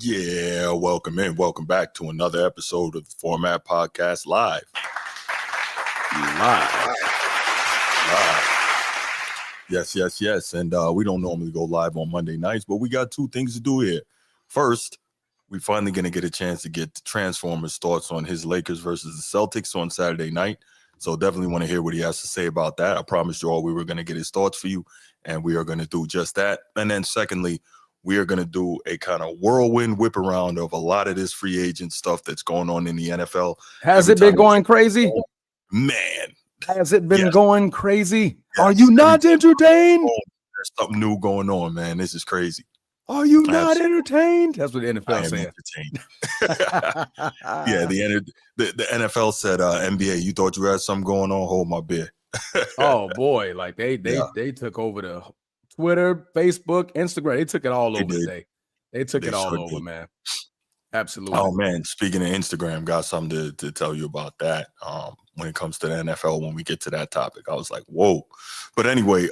Yeah, welcome in. Welcome back to another episode of the Format Podcast Live. Yes. And we don't normally go live on Monday nights, but we got two things to do here. First, we finally going to get a chance to get the Transformers' thoughts on his Lakers versus the Celtics on Saturday night. So definitely want to hear what he has to say about that. I promised you all we were going to get his thoughts for you, and we are going to do just that. And then secondly, we are going to do a kind of whirlwind whip around of a lot of this free agent stuff that's going on in the NFL. Has it been going crazy? Man. Has it been going crazy? Yes. Are you not entertained? There's something new going on, man. This is crazy. Are you not entertained? That's what the NFL said. Yeah, the NFL said, NBA, you thought you had something going on? Hold my beer. Oh boy, like they took over the Twitter, Facebook, Instagram. They took it all over today. They took it all over, man. Absolutely. Oh man, speaking of Instagram, got something to tell you about that. When it comes to the NFL, when we get to that topic, I was like, whoa. But anyway,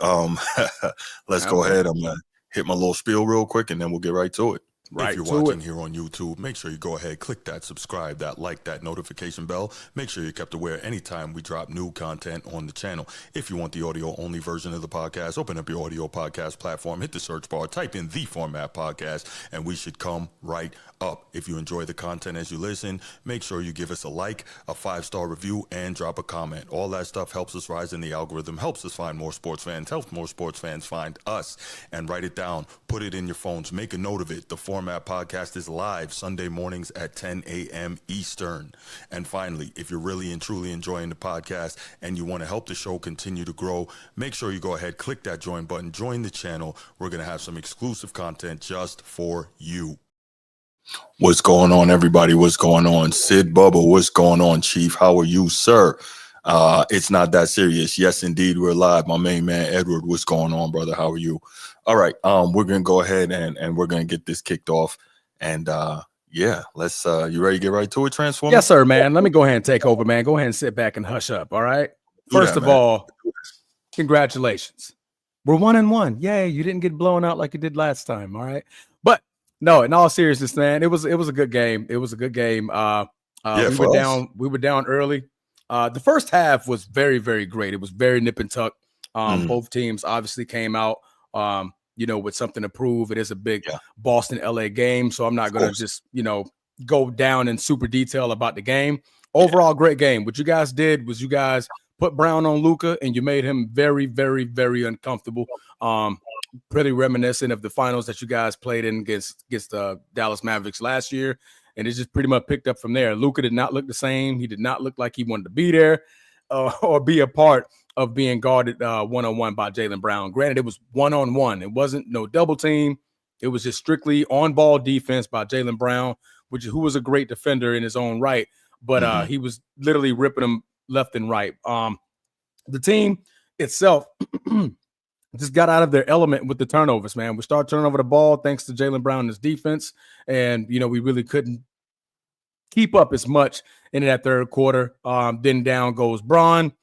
let's go ahead. I'm gonna hit my little spiel real quick, and then we'll get right to it. If you're watching here on YouTube, make sure you go ahead, click that subscribe, that like, that notification bell. Make sure you're kept aware anytime we drop new content on the channel. If you want the audio-only version of the podcast, open up your audio podcast platform, hit the search bar, type in The Format Podcast, and we should come right up. If you enjoy the content as you listen, make sure you give us a like, a 5-star review, and drop a comment. All that stuff helps us rise in the algorithm, helps us find more sports fans, helps more sports fans find us. And write it down, put it in your phones, make a note of it. The Format Podcast is live Sunday mornings at 10 a.m. Eastern. And finally, if you're really and truly enjoying the podcast and you want to help the show continue to grow, make sure you go ahead, click that join button, join the channel. We're going to have some exclusive content just for you. What's going on, everybody? What's going on? Sid Bubba, what's going on, Chief? How are you, sir? It's not that serious. Yes, indeed, we're live. My main man, Edward, what's going on, brother? How are you? All right, we're going to go ahead and we're going to get this kicked off. And, yeah, let's, you ready to get right to it, Transformer? Yes, sir, man. Let me go ahead and take over, man. Go ahead and sit back and hush up, all right? First of all, congratulations. We're 1-1. Yay, you didn't get blown out like you did last time, all right? But, no, in all seriousness, man, it was a good game. It was a good game. We were down early. The first half was very, very great. It was very nip and tuck. Both teams obviously came out, with something to prove. It is a big Boston LA game, so I'm not going to just, go down in super detail about the game. Overall, great game. What you guys did was you guys put Brown on Luka, and you made him very, very, very uncomfortable. Pretty reminiscent of the finals that you guys played in against the Dallas Mavericks last year. And it just pretty much picked up from there. Luka did not look the same. He did not look like he wanted to be there or be a part of being guarded one-on-one by Jaylen Brown. Granted, it was one-on-one. It wasn't no double team. It was just strictly on-ball defense by Jaylen Brown, who was a great defender in his own right. But he was literally ripping them left and right. The team itself just got out of their element with the turnovers, man. We started turning over the ball thanks to Jaylen Brown and his defense. And, we really couldn't keep up as much in that third quarter. Then down goes Braun.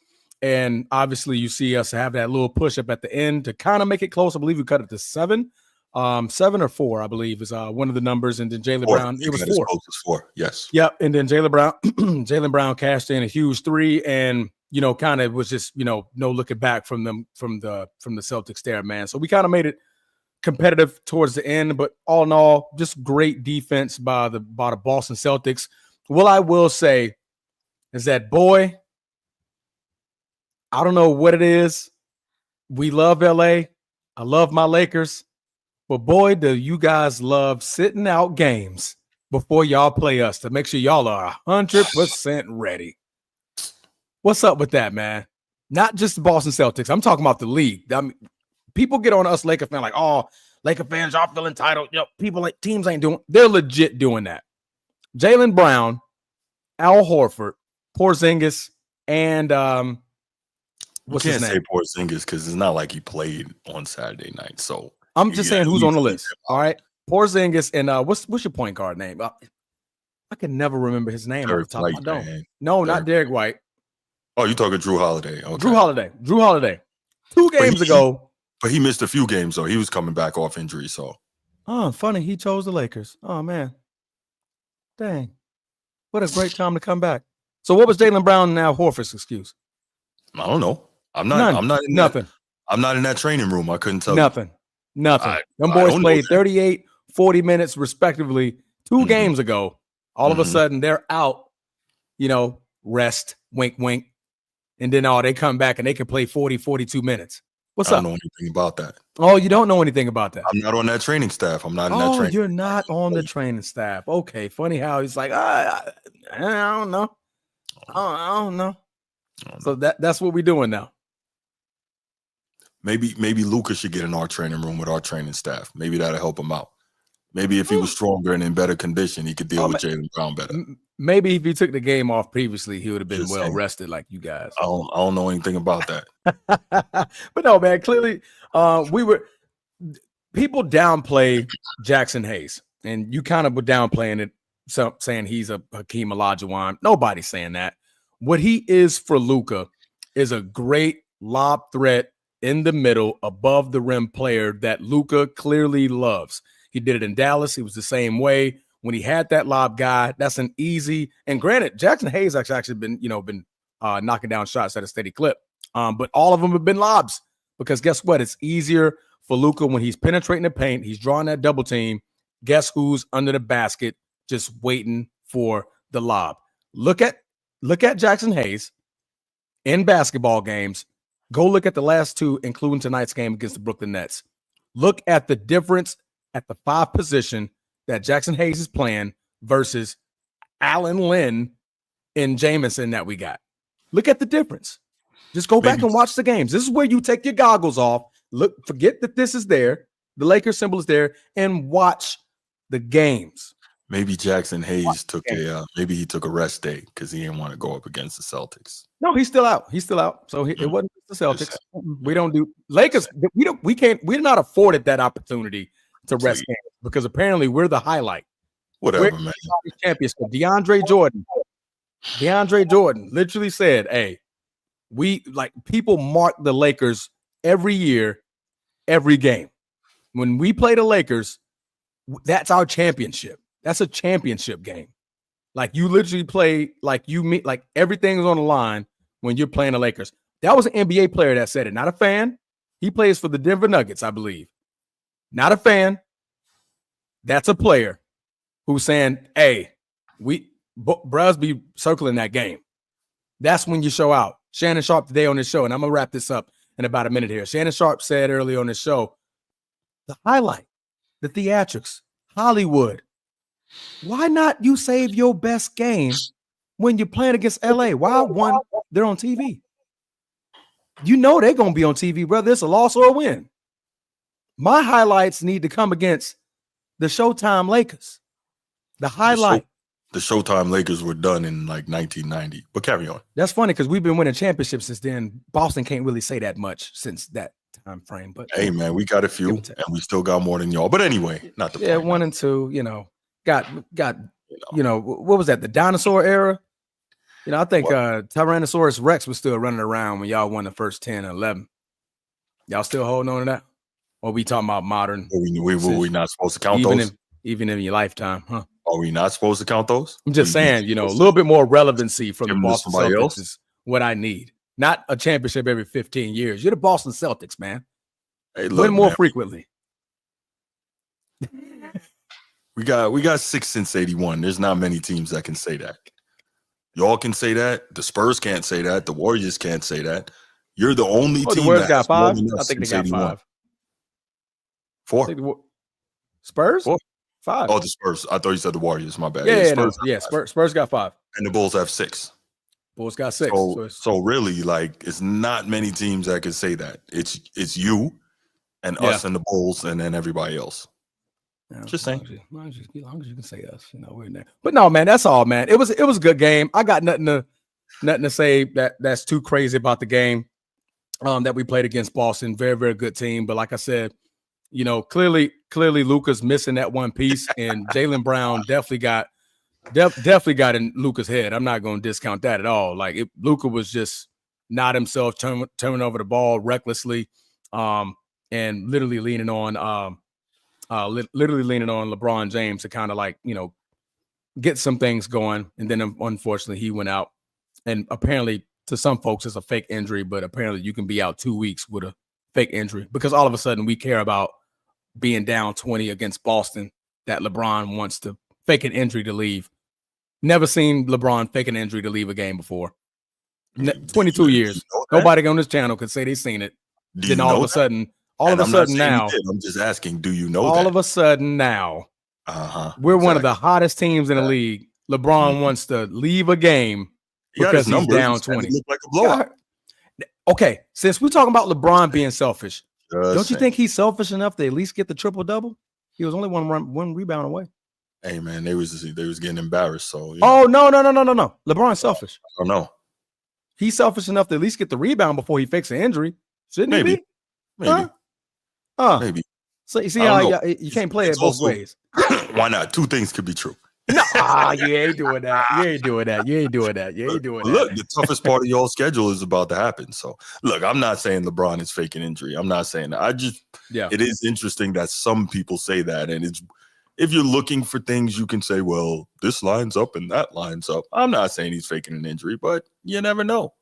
And obviously you see us have that little push up at the end to kind of make it close. I believe we cut it to 7. 7 or 4, I believe, is one of the numbers. And then Jaylen Brown, it was 4. 4, yes. Yep. And then Jaylen Brown cashed in a huge 3 and kind of was just, no looking back from the Celtics there, man. So we kind of made it competitive towards the end, but all in all, just great defense by the Boston Celtics. What I will say is that, boy, I don't know what it is. We love LA. I love my Lakers, but boy, do you guys love sitting out games before y'all play us to make sure y'all are 100% ready. What's up with that, man? Not just the Boston Celtics. I'm talking about the league. I mean, people get on us Laker fans like, oh, Laker fans, y'all feel entitled. Teams ain't doing. They're legit doing that. Jaylen Brown, Al Horford, Porzingis, and what's his name? Say Porzingis because it's not like he played on Saturday night. So I'm just saying who's on the list. All right, Porzingis and what's your point guard name? I can never remember his name. Derek White, I don't. No, not Derek White. Oh, you're talking Drew Holiday. Okay. Drew Holiday. 2 games ago. But he missed a few games, though. He was coming back off injury, so. Oh, funny. He chose the Lakers. Oh, man. Dang. What a great time to come back. So what was Jaylen Brown and Al Horford's excuse? I don't know. Nothing. I'm not in that training room. I couldn't tell Nothing. you. Them boys played 38, 40 minutes respectively 2 games ago. All of a sudden they're out, rest, wink, wink. And then they come back and they can play 40, 42 minutes. What's up? I don't know anything about that. Oh, you don't know anything about that? I'm not on that training staff. I'm not in that training. You're not on the training staff. Okay. Funny how he's like, I don't know. I don't know. So that's what we're doing now. Maybe Luka should get in our training room with our training staff. Maybe that'll help him out. Maybe if he was stronger and in better condition, he could deal with Jaylen Brown better. Maybe if he took the game off previously, he would have been rested like you guys. I don't know anything about that. But no, man, clearly people downplay Jackson Hayes, and you kind of were downplaying it, saying he's a Hakeem Olajuwon. Nobody's saying that. What he is for Luka is a great lob threat in the middle, above the rim player that Luka clearly loves. He did it in Dallas. He was the same way when he had that lob guy. That's an easy, and granted, Jackson Hayes actually been knocking down shots at a steady clip. But all of them have been lobs, because guess what? It's easier for Luka when he's penetrating the paint. He's drawing that double team. Guess who's under the basket, just waiting for the lob? Look at Jackson Hayes in basketball games. Go look at the last 2, including tonight's game against the Brooklyn Nets. Look at the difference at the 5 position that Jackson Hayes is playing versus Allen Lynn and Jamison that we got. Look at the difference. Just go back and watch the games. This is where you take your goggles off. Look, forget that this is there. The Lakers symbol is there, and watch the games. Maybe Jackson Hayes took a rest day because he didn't want to go up against the Celtics. No, he's still out. So it wasn't the Celtics. We don't do Lakers. We're not afforded that opportunity to rest games, because apparently we're the highlight. Whatever, man. Champions. DeAndre Jordan literally said, "Hey, people mark the Lakers every year, every game. When we play the Lakers, that's our championship. That's a championship game. Like, you literally play like everything is on the line when you're playing the Lakers." That was an NBA player that said it, not a fan. He plays for the Denver Nuggets, I believe. Not a fan. That's a player who's saying, "Hey, bros be circling that game." That's when you show out. Shannon Sharp today on this show, and I'm going to wrap this up in about a minute here. Shannon Sharp said earlier on this show, the highlight, the theatrics, Hollywood. Why not you save your best game when you're playing against LA? Why? One, they're on TV. You know they're going to be on TV, whether it's a loss or a win. My highlights need to come against the Showtime Lakers. The highlight. The Showtime Lakers were done in like 1990, but carry on. That's funny because we've been winning championships since then. Boston can't really say that much since that time frame. But hey, man, we got a few, and we still got more than y'all. But anyway, not the point. 1 and 2. Got what was that? The dinosaur era. I think Tyrannosaurus Rex was still running around when y'all won the first 10 and 11. Y'all still holding on to that? Or we talking about modern? We not supposed to count those? Even in your lifetime, huh? Are we not supposed to count those? I'm just saying, a little bit more relevancy from the Boston Celtics is what I need. Not a championship every 15 years. You're the Boston Celtics, man. Hey, look, win more frequently. We got 6 since 81. There's not many teams that can say that. Y'all can say that. The Spurs can't say that. The Warriors can't say that. You're the only team the Warriors got 5. I think they got 5. 4. Spurs? 4. 5. Oh, the Spurs. I thought you said the Warriors. My bad. Spurs got 5. And the Bulls have 6. Bulls got 6. So really, it's not many teams that can say that. It's you and us and the Bulls and then everybody else. Yeah, just saying. As long as you can say us, we're in there. But no, man, that's all, man. It was a good game. I got nothing to say that's too crazy about the game that we played against Boston. Very, very good team. But like I said, clearly Luka's missing that one piece, and Jaylen Brown definitely got in Luka's head. I'm not going to discount that at all. Luka was just not himself, turning over the ball recklessly, and literally leaning on LeBron James to kind of get some things going. And then unfortunately he went out. And apparently to some folks it's a fake injury, but apparently you can be out 2 weeks with a fake injury because all of a sudden we care about being down 20 against Boston that LeBron wants to fake an injury to leave. Never seen LeBron fake an injury to leave a game before. 22 years. Nobody on this channel could say they've seen it. Then all of a sudden now, I'm just asking, do you know all of a sudden now, we're one of the hottest teams in the league. LeBron wants to leave a game because he's down 20. Look like a blowout. Okay, since we're talking about LeBron being selfish, don't you think he's selfish enough to at least get the triple-double? He was only one rebound away. Hey man, they was getting embarrassed. So oh no. LeBron's selfish. I don't know. He's selfish enough to at least get the rebound before he fakes an injury. Shouldn't he be? Maybe. Maybe. So you see how you can't play it both ways. Why not? Two things could be true. No, you ain't doing that. You ain't doing that. Look, the toughest part of your schedule is about to happen. So, look, I'm not saying LeBron is faking injury. I'm not saying that. It is interesting that some people say that. And if you're looking for things, you can say, well, this lines up and that lines up. I'm not saying he's faking an injury, but you never know.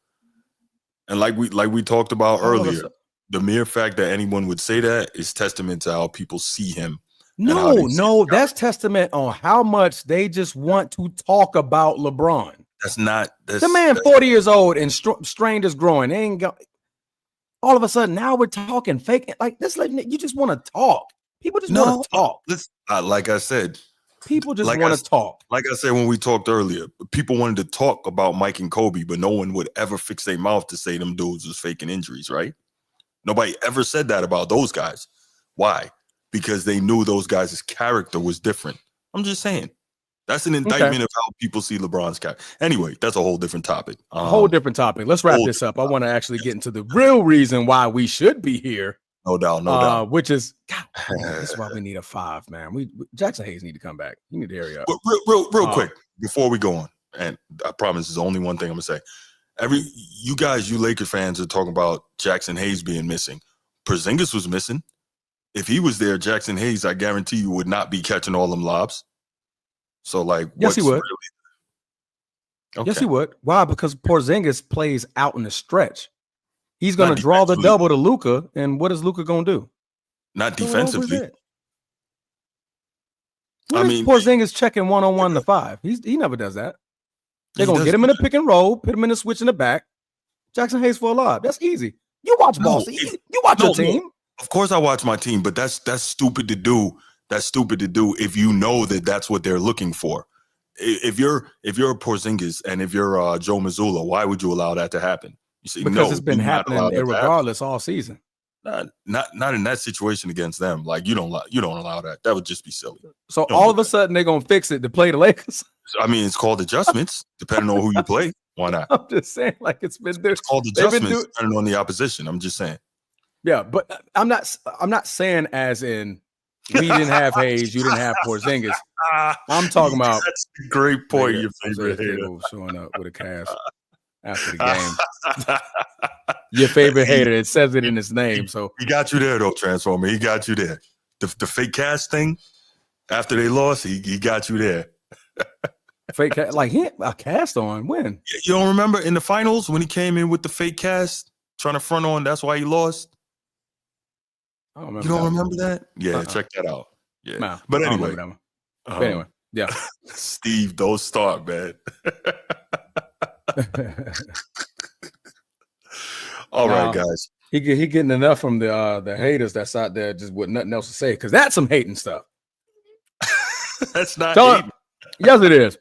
And like we talked about earlier, the mere fact that anyone would say that is testament to how people see him. No, that's testament on how much they just want to talk about LeBron. The man 40 years old and strained is growing. They ain't got all of a sudden now we're talking fake like this. Like you just want to talk. People just want to talk. Like I said, people just want to talk. Like I said when we talked earlier, people wanted to talk about Mike and Kobe, but no one would ever fix their mouth to say them dudes was faking injuries, right? Nobody ever said that about those guys. Why? Because they knew those guys' character was different. I'm just saying. That's an indictment of how people see LeBron's character. Anyway, that's a whole different topic. Let's wrap this up. I want to actually get into the real reason why we should be here. No doubt. Which is, God, that's why we need a 5, man. We Jackson Hayes need to come back. You need to hurry up. Real quick, before we go on, and I promise there's only one thing I'm going to say. You Lakers fans are talking about Jackson Hayes being missing. Porzingis was missing. If he was there, Jackson Hayes, I guarantee you, would not be catching all them lobs. So, yes, he would. Really... Okay. Yes, he would. Why? Because Porzingis plays out in the stretch. He's going to draw the double to Luka, and what is Luka going to do? Not defensively. Porzingis checking 1-on-1 to 5. He never does that. They're going to get him in a pick and roll, put him in a switch in the back. Jackson Hayes for a lob. That's easy. You watch Boston. You watch your team. Of course I watch my team, but that's stupid to do. That's stupid to do if you know that that's what they're looking for. If you're a Porzingis and if you're Joe Mazzulla, why would you allow that to happen? You see, because it's been happening irregardless all season. Not in that situation against them. Like you don't allow that. That would just be silly. So all of a sudden they're gonna fix it to play the Lakers. I mean, it's called adjustments depending on who you play. Why not? I'm just saying, like it's called adjustments depending on the opposition. I'm just saying. Yeah, but I'm not saying as in we didn't have Hayes, you didn't have Porzingis. I'm talking about that's a great point. Your favorite hater showing up with a cast after the game. Your favorite hater, it says it in his name. So he got you there though, Transformer. He got you there. The fake cast thing after they lost, he got you there. Fake cast, like a cast on when? You don't remember in the finals when he came in with the fake cast, trying to front on? That's why he lost. You don't remember that? Yeah, check that out. Yeah, nah, but anyway, yeah. Steve, don't start, man. All right, guys. He getting enough from the haters that's out there just with nothing else to say because that's some hating stuff. That's not hating. Yes, it is.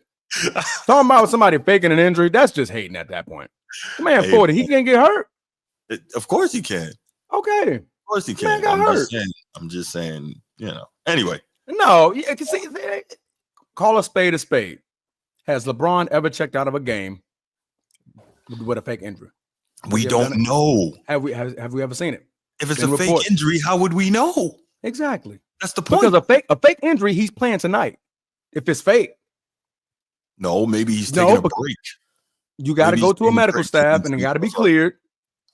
Talking about somebody faking an injury, that's just hating at that point. The man 40, he can't get hurt. Of course he can. Okay. Of course he can. I'm just saying, Anyway. No, you can see, call a spade a spade. Has LeBron ever checked out of a game with a fake injury? We don't know. Have we ever seen it? If it's a fake injury, how would we know? Exactly. That's the point. Because a fake injury, he's playing tonight. If it's fake. No, maybe he's taking a break. You got to go to a medical staff and it got to be cleared.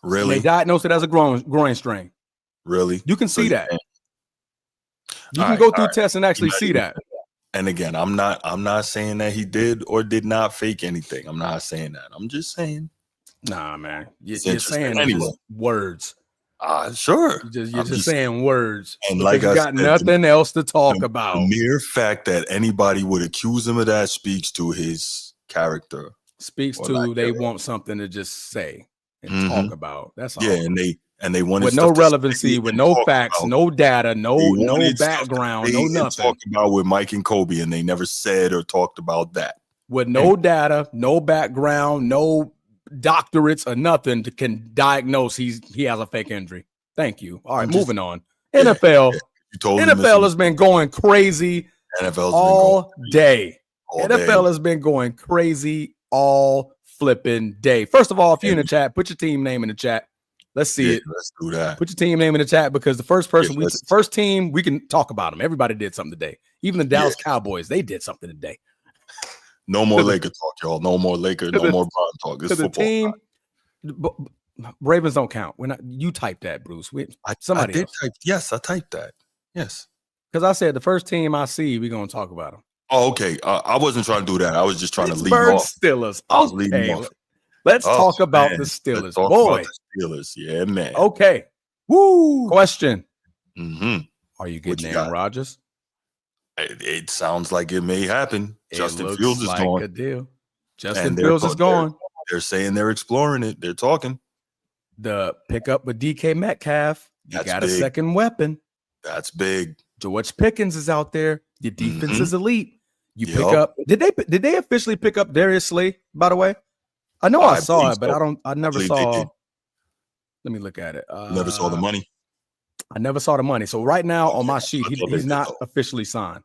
Really? They diagnosed it as a groin strain. Really? You can see that. You can go through tests and actually see that. And again, I'm not saying that he did or did not fake anything. I'm not saying that. I'm just saying. Nah, man. You're interesting. saying Anyway. just words. Sure. You're just saying words. And because like you I got said, nothing else to talk about. The mere fact that anybody would accuse him of that speaks to his character. Speaks to they want something to just say and talk about. That's all. Yeah, and they wanted with no relevancy, with no facts, about. no data, no background, no nothing. Talk about with Mike and Kobe, and they never said or talked about that. With no data, no background, no doctorates or nothing can diagnose he has a fake injury. Thank you. All right, moving on. NFL. NFL has been going crazy all day. NFL has been going crazy all flipping day. First of all, if you're in the chat, put your team name in the chat. Let's see it. Let's do that. Put your team name in the chat because the first team, we can talk about them. Everybody did something today. Even the Dallas Cowboys, they did something today. No more Laker talk, y'all. No more Laker. No more Bron talk. This football. The team, Ravens don't count. We're not. You typed that, Bruce. Somebody else. Yes, I typed that. Yes. Because I said the first team I see, we're gonna talk about them. Oh, okay. I wasn't trying to do that. I was just trying to lead off. Steelers. Okay. Let's talk about the Steelers. Let's talk about the Steelers. Yeah, man. Okay. Woo. Question. Are you getting Aaron Rodgers? It sounds like it may happen. Justin Fields is like gone. A deal. Justin Fields is gone. They're saying they're exploring it. They're talking. The pickup with DK Metcalf. You got a second weapon. That's big. George Pickens is out there. Your defense is elite. You pick up. Did they officially pick up Darius Slay, by the way? I know I saw it, but I never saw. Let me look at it. Never saw the money. I never saw the money. So right now on my sheet, he's not officially signed.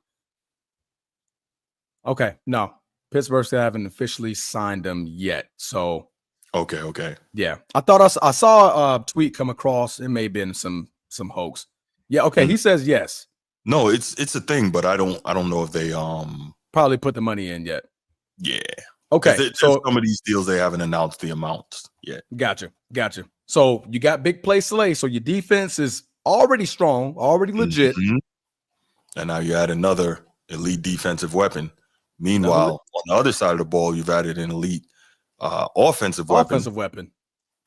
Okay, no. Pittsburgh still haven't officially signed him yet. So okay. Yeah. I thought I saw a tweet come across. It may have been some hoax. Yeah, okay. He says yes. No, it's a thing, but I don't know if they probably put the money in yet. Yeah. Okay. So some of these deals they haven't announced the amounts yet. Gotcha. So you got big play Slay. So your defense is already strong, already legit. And now you add another elite defensive weapon. Meanwhile, on the other side of the ball, you've added an elite offensive weapon.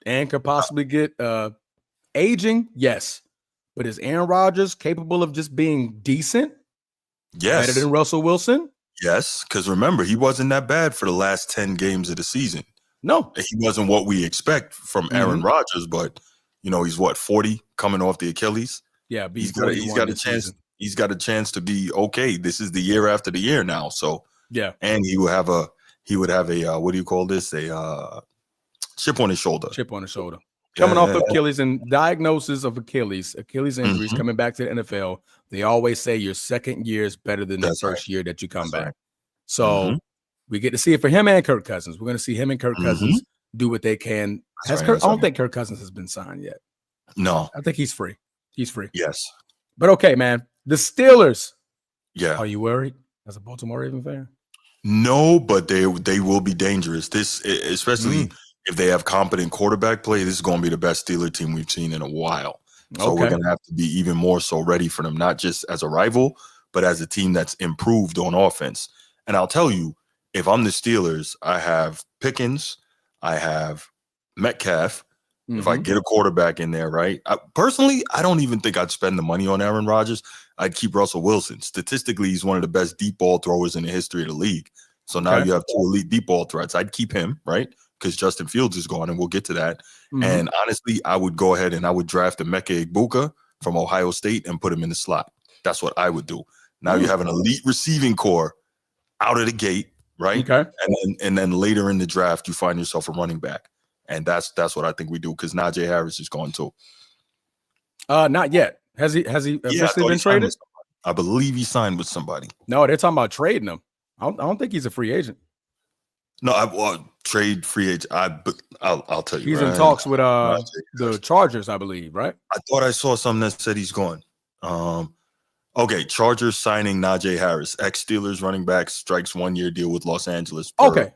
And could possibly get aging, yes. But is Aaron Rodgers capable of just being decent? Yes. Better than Russell Wilson? Yes, because remember, he wasn't that bad for the last 10 games of the season. No. He wasn't what we expect from Aaron Rodgers, but, he's 40 coming off the Achilles? Yeah, he's got a chance. Season. He's got a chance to be okay. This is the year after the year now. So, yeah. And he would have a what do you call this? A chip on his shoulder. Coming off Achilles and diagnosis of Achilles injuries, coming back to the NFL, they always say your second year is better than the first year that you come back. Right. So we get to see it for him and Kirk Cousins. We're going to see him and Kirk Cousins do what they can. I don't think Kirk Cousins has been signed yet. No. I think he's free. Yes. But okay, man. The Steelers. Yeah. Are you worried as a Baltimore Ravens fan? No, but they will be dangerous. This, especially if they have competent quarterback play, this is going to be the best Steeler team we've seen in a while. So we're going to have to be even more so ready for them, not just as a rival, but as a team that's improved on offense. And I'll tell you, if I'm the Steelers, I have Pickens, I have Metcalf. If I get a quarterback in there, right? Personally, I don't even think I'd spend the money on Aaron Rodgers. I'd keep Russell Wilson. Statistically, he's one of the best deep ball throwers in the history of the league. So now you have two elite deep ball threats. I'd keep him, right? Because Justin Fields is gone, and we'll get to that. And honestly, I would go ahead and I would draft Emeka Egbuka from Ohio State and put him in the slot. That's what I would do. Now you have an elite receiving core out of the gate, right? Okay. And then later in the draft, you find yourself a running back. And that's what I think we do because Najee Harris is going too. Not yet. Has he officially been traded? I believe he signed with somebody. No, they're talking about trading him. I don't think he's a free agent. No, trade free agent. I'll tell you. He's in talks with the Chargers, I believe, right? I thought I saw something that said he's gone. Okay, Chargers signing Najee Harris, ex-Steelers running back, strikes 1-year deal with Los Angeles. Okay.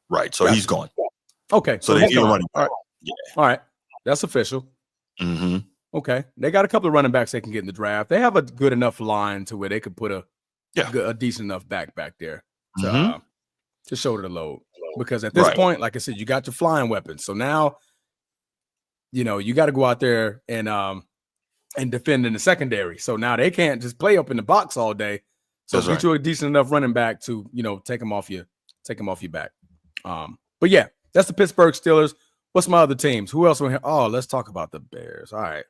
Right, so he's gone. Okay, so they need a running back. All right, that's official. Okay, they got a couple of running backs they can get in the draft. They have a good enough line to where they could put a a decent enough back there to shoulder the load. Because at this point, like I said, you got your flying weapons. So now, you got to go out there and defend in the secondary. So now they can't just play up in the box all day. So get you a decent enough running back to, take them off your back. But yeah, that's the Pittsburgh Steelers. What's my other teams? Who else? Oh, let's talk about the Bears. All right.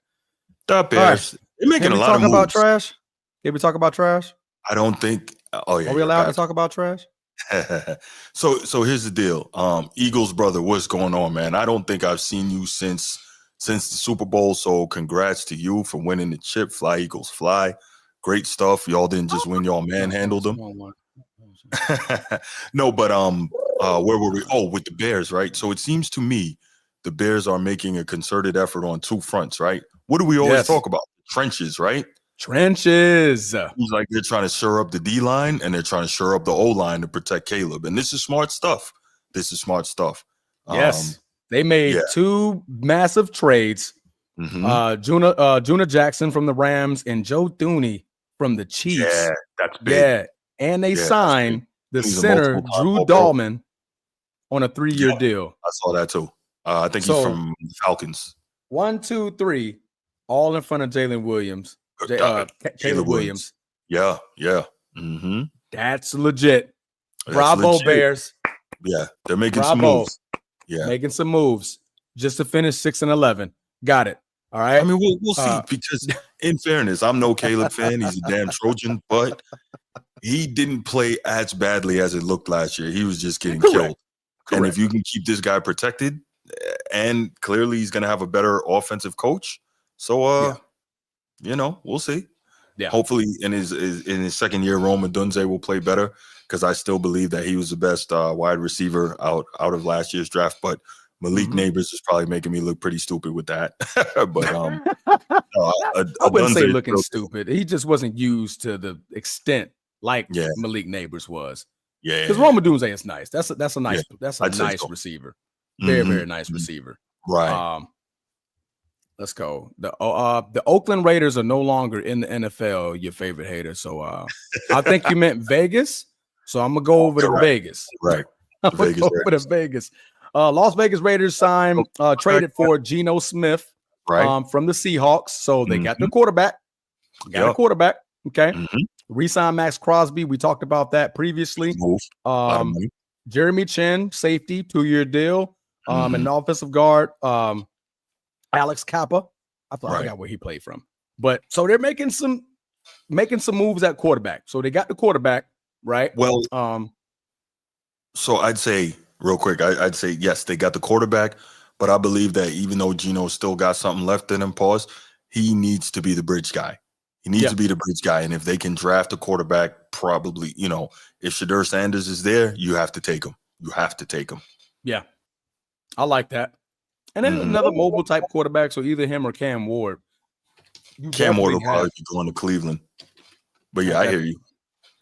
The Bears. They're making a lot of moves. About trash? Can we talk about trash? I don't think. Oh yeah. Are we allowed to talk about trash? So here's the deal. Eagles brother, what's going on, man? I don't think I've seen you since the Super Bowl. So congrats to you for winning the chip. Fly Eagles fly. Great stuff. Y'all didn't just win, y'all manhandled them. No, but where were we? Oh, with the Bears, right? So it seems to me the Bears are making a concerted effort on two fronts, right? What do we always talk about? Trenches, right? Trenches. Seems like they're trying to shore up the D line and they're trying to shore up the O line to protect Caleb. And this is smart stuff. Yes. They made two massive trades. Juna Jackson from the Rams and Joe Thuney from the Chiefs. Yeah, that's big. Yeah. And they signed the center, Drew Dahlman, on a 3-year deal. I saw that too. I think he's from the Falcons. 1, 2, 3, all in front of Jalen Williams. Caleb Williams. Yeah. That's legit. Bravo, legit. Bears. Yeah, they're making some moves. Yeah, making some moves just to finish 6-11. Got it. All right. I mean, we'll see because, in fairness, I'm no Caleb fan. He's a damn Trojan, but he didn't play as badly as it looked last year. He was just getting killed. And if you can keep this guy protected, and clearly he's going to have a better offensive coach, so we'll see. Yeah. Hopefully, in his second year, Rome Odunze will play better because I still believe that he was the best wide receiver out of last year's draft. But Malik Neighbors is probably making me look pretty stupid with that. But I wouldn't say looking stupid. He just wasn't used to the extent like Malik Neighbors was. Yeah, because Rome Odunze is nice. That's a nice receiver. Very, very nice receiver. Right. Let's go. The Oakland Raiders are no longer in the NFL, your favorite hater. So I think you meant Vegas. So I'm gonna go over to Vegas. Right. I'm gonna go over to Vegas. Las Vegas Raiders traded for Geno Smith from the Seahawks. So they got their quarterback. A quarterback. Okay. Re-sign Max Crosby. We talked about that previously. Jeremy Chin, safety, 2-year deal. An offensive guard. Alex Kappa. I forgot where he played from. But so they're making some moves at quarterback. So they got the quarterback, right? Well, so I'd say real quick, I'd say yes, they got the quarterback, but I believe that even though Geno still got something left in him, he needs to be the bridge guy. He needs to be the bridge guy. And if they can draft a quarterback, probably, if Shadur Sanders is there, you have to take him. Yeah. I like that. And then another mobile type quarterback, so either him or Cam Ward. Cam Ward will probably be going to Cleveland. But I hear you.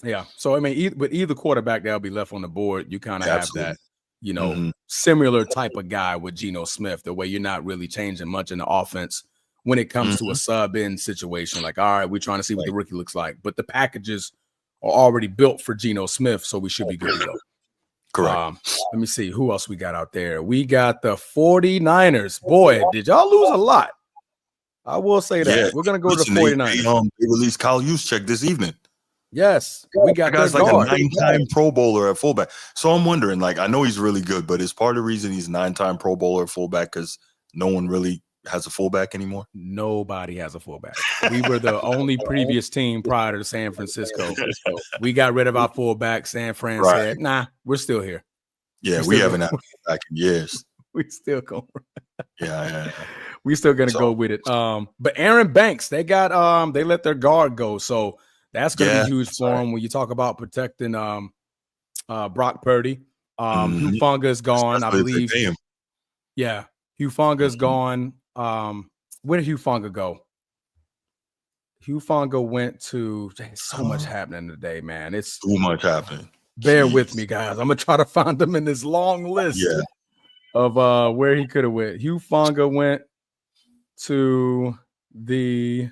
Yeah. So, I mean, with either quarterback that'll be left on the board, you kind of have that, similar type of guy with Geno Smith, the way you're not really changing much in the offense when it comes to a sub-in situation. Like, all right, we're trying to see what the rookie looks like. But the packages are already built for Geno Smith, so we should be good to go. Correct. Let me see who else we got out there. We got the 49ers. Boy, did y'all lose a lot. I will say that. Yeah. We're going to go to the 49ers. They released Kyle Juszczyk this evening. Yes. We got that guy's like a 9-time Pro Bowler at fullback. So I'm wondering, I know he's really good, but is part of the reason he's 9-time Pro Bowler at fullback because no one really has a fullback anymore? Nobody has a fullback. We were the only previous team prior to San Francisco. We got rid of our fullback. San Fran said, nah, we're still here. Yeah, we haven't had a fullback in years. We still going. Yeah. We still gonna go with it. But Aaron Banks, they got they let their guard go. So that's gonna be huge for him when you talk about protecting Brock Purdy. Hugh Funga is gone, I believe. Yeah, Hugh Funga is gone. Where did Hugh Funga go? Hugh Funga went to so much happening today, man. It's too much happening. Bear with me, guys. I'm gonna try to find them in this long list of where he could have went. Hugh Funga went to the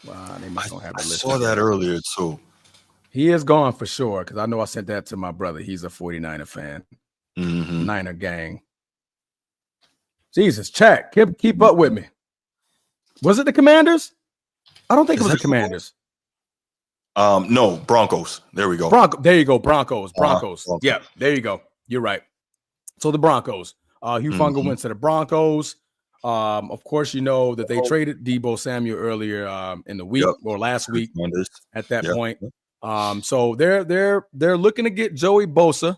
Wow, they must have I the list. saw that earlier too. He is gone for sure because I know I sent that to my brother. He's a 49er fan. Niner gang. Jesus, check. Keep up with me. Was it the Commanders? I don't think it was the Commanders. No, Broncos. There we go. There you go. Broncos. Yeah, there you go. You're right. So the Broncos. Hugh Funga went to the Broncos. Of course, you know that they traded Deebo Samuel earlier in the week or last week at that point. So they're looking to get Joey Bosa.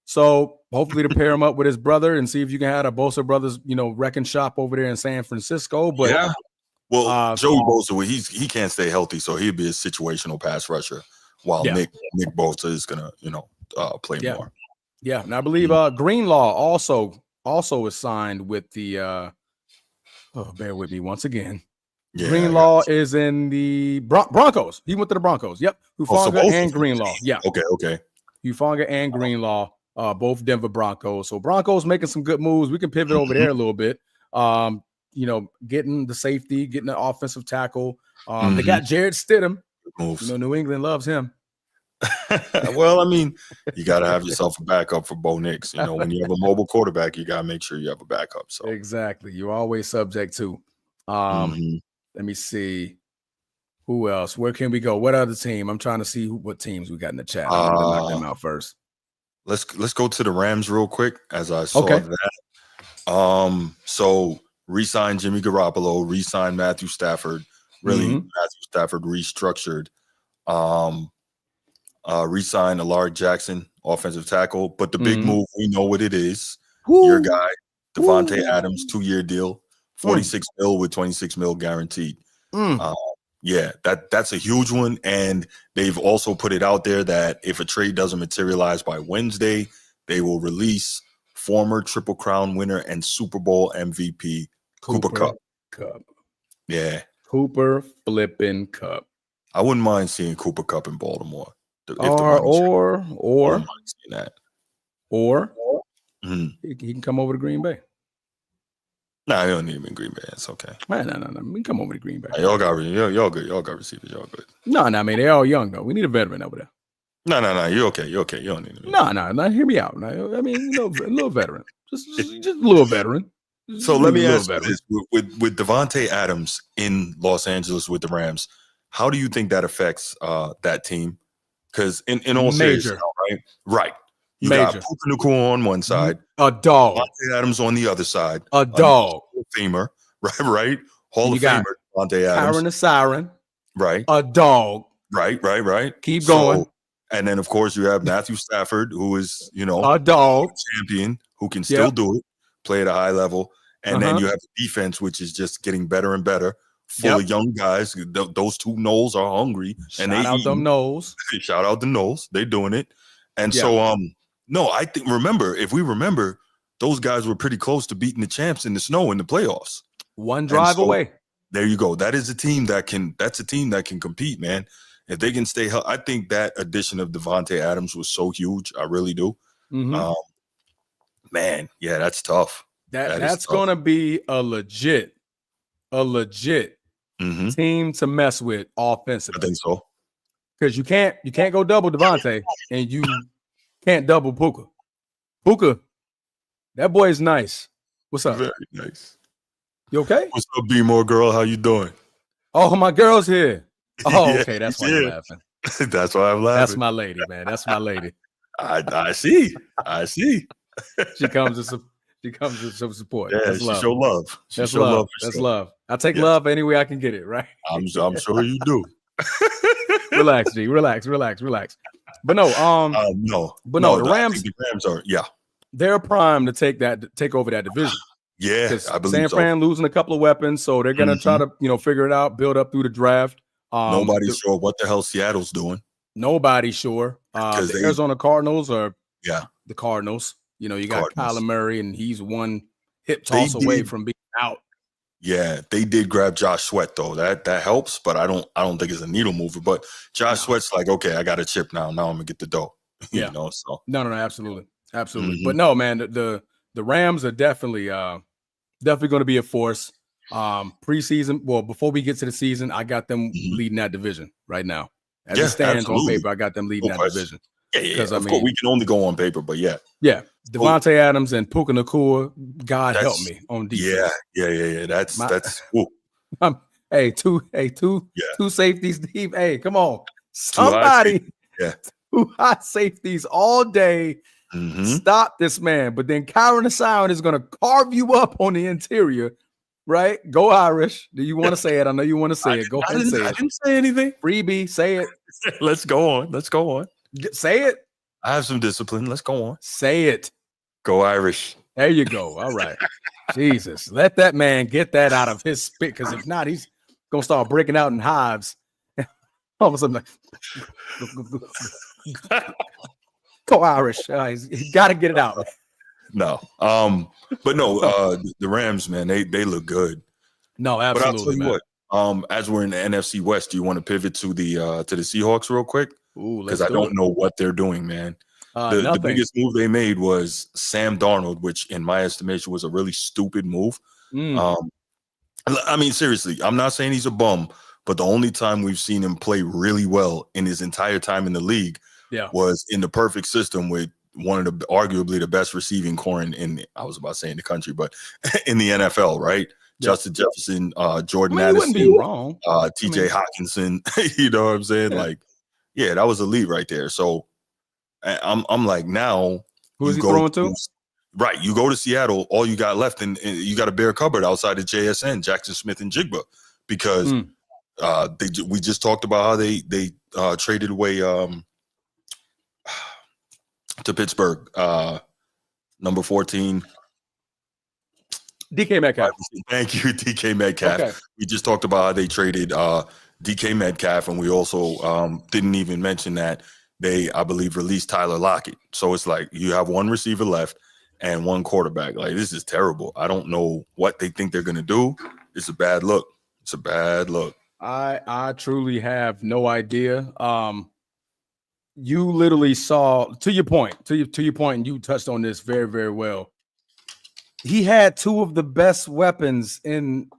So hopefully to pair him up with his brother and see if you can have a Bosa brothers, wrecking shop over there in San Francisco. But yeah. Well, Joey Bosa, he can't stay healthy, so he'll be a situational pass rusher while Nick Bosa is gonna, play more. Yeah, and I believe Greenlaw also is signed with the bear with me once again. Yeah, Greenlaw is in the Broncos. He went to the Broncos. Yep. Hufanga and Greenlaw. Yeah. Okay. Hufanga and Greenlaw, both Denver Broncos. So Broncos making some good moves. We can pivot over there a little bit. Getting the safety, getting the offensive tackle. They got Jared Stidham. New England loves him. Well, I mean, you got to have yourself a backup for Bo Nix. When you have a mobile quarterback, you got to make sure you have a backup. So exactly, you're always subject to. Let me see who else. Where can we go? What other team? I'm trying to see what teams we got in the chat. I'm going to knock them out first. Let's go to the Rams real quick, as I saw that. So re-signed Jimmy Garoppolo, re-signed Matthew Stafford. Really, Matthew Stafford restructured. Re-signed Allard Jackson, offensive tackle. But the big move, we know what it is. Your guy, Davante Adams, 2-year deal, 46 mil with 26 mil guaranteed. That's a huge one. And they've also put it out there that if a trade doesn't materialize by Wednesday, they will release former Triple Crown winner and Super Bowl MVP Cooper Kupp. Yeah. Cooper flipping Kupp. I wouldn't mind seeing Cooper Kupp in Baltimore. Or he can come over to Green Bay. Nah, you don't need him in Green Bay. It's okay. No. We can come over to Green Bay. Y'all got good. Y'all got receivers. Y'all good. No, I mean they're all young though. We need a veteran over there. No. You're okay. You don't need him. No. Hear me out. I mean, a little veteran. Just a little veteran. So let me ask you this: with Davante Adams in Los Angeles with the Rams, how do you think that affects that team? Because in all seriousness, right? You got Puka Nacua on one side, a dog. Davante Adams on the other side, a dog. Hall of Famer, right? Hall of Famer, Davante Adams. Kyron the Siren, right? A dog, right. Keep going. And then of course you have Matthew Stafford, who is a dog champion, who can still do it, play at a high level. And then you have the defense, which is just getting better and better. Full of young guys. Those two Knowles are hungry. Shout out them Knowles. Shout out the Knowles. They're doing it. And so, no, I think, if we remember, those guys were pretty close to beating the champs in the snow in the playoffs. One drive away. There you go. That's a team that can compete, man. If they can stay healthy, I think that addition of Davante Adams was so huge. I really do. Man, yeah, that's tough. That's going to be a legit team to mess with offensively. I think so. Because you can't go double Davante and you can't double Puka. Puka, that boy is nice. What's up? Very nice. You okay? What's up, B-More girl? How you doing? Oh, my girl's here. Oh, okay. That's why you're laughing. That's why I'm laughing. That's my lady, man. That's my lady. I see. She comes with some support. Yeah, that's love. Show love. That's love. That's love. I take love any way I can get it, right? I'm sure you do. Relax, G. Relax. But no, the Rams are, they're primed to take over that division. Yeah, I believe San Fran losing a couple of weapons, so they're gonna try to figure it out, build up through the draft. Nobody's sure what the hell Seattle's doing. Nobody's sure. The Arizona Cardinals are the Cardinals. You got Kyler Murray, and he's one hip toss away from being out. Yeah, they did grab Josh Sweat though. That helps, but I don't think it's a needle mover. But Josh Sweat's like, okay, I got a chip now. Now I'm gonna get the dough. So no, absolutely. But no, man, the Rams are definitely going to be a force. Preseason, well, before we get to the season, I got them leading that division right now. As it stands on paper, I got them leading that division. Yeah. Of course, we can only go on paper, but yeah. Davante Adams and Puka Nacua, God help me on defense. Yeah. That's. Hey, two safeties deep. Hey, come on, somebody. Two high safeties all day. Stop this man. But then Kyron Asylum is going to carve you up on the interior, right? Go Irish. Do you want to say it? I know you want to say it. Go ahead and say it. I didn't say anything. Freebie, say it. Let's go on. Say it. I have some discipline. Let's go on. Say it. Go Irish. There you go. All right. Jesus. Let that man get that out of his spit, because if not, he's going to start breaking out in hives. All of a sudden, like, go Irish. He got to get it out. No. But no, the Rams, man, they look good. No, absolutely. But I'll tell you what, as we're in the NFC West, do you want to pivot to the Seahawks real quick? Because I don't know what they're doing, man. The biggest move they made was Sam Darnold, which in my estimation was a really stupid move. I mean, seriously, I'm not saying he's a bum, but the only time we've seen him play really well in his entire time in the league was in the perfect system with one of the arguably the best receiving core in I was about to say in the country, but in the NFL, right? Justin Jefferson, Jordan Addison, wouldn't be wrong. TJ Hawkinson, you know what I'm saying? Like, yeah, that was a lead right there. So I'm like, now who's he throwing to? Right, you go to Seattle, all you got left, and you got a bare cupboard outside of JSN, Jackson Smith and Jigba, because we just talked about how they traded away to Pittsburgh, number 14. DK Metcalf. Thank you, DK Metcalf. Okay. We just talked about how they traded DK Metcalf, and we also didn't even mention that they, I believe, released Tyler Lockett. So it's like you have one receiver left and one quarterback. Like, this is terrible. I don't know what they think they're going to do. It's a bad look. I truly have no idea. You literally saw, to your point, and you touched on this very, very well. He had two of the best weapons in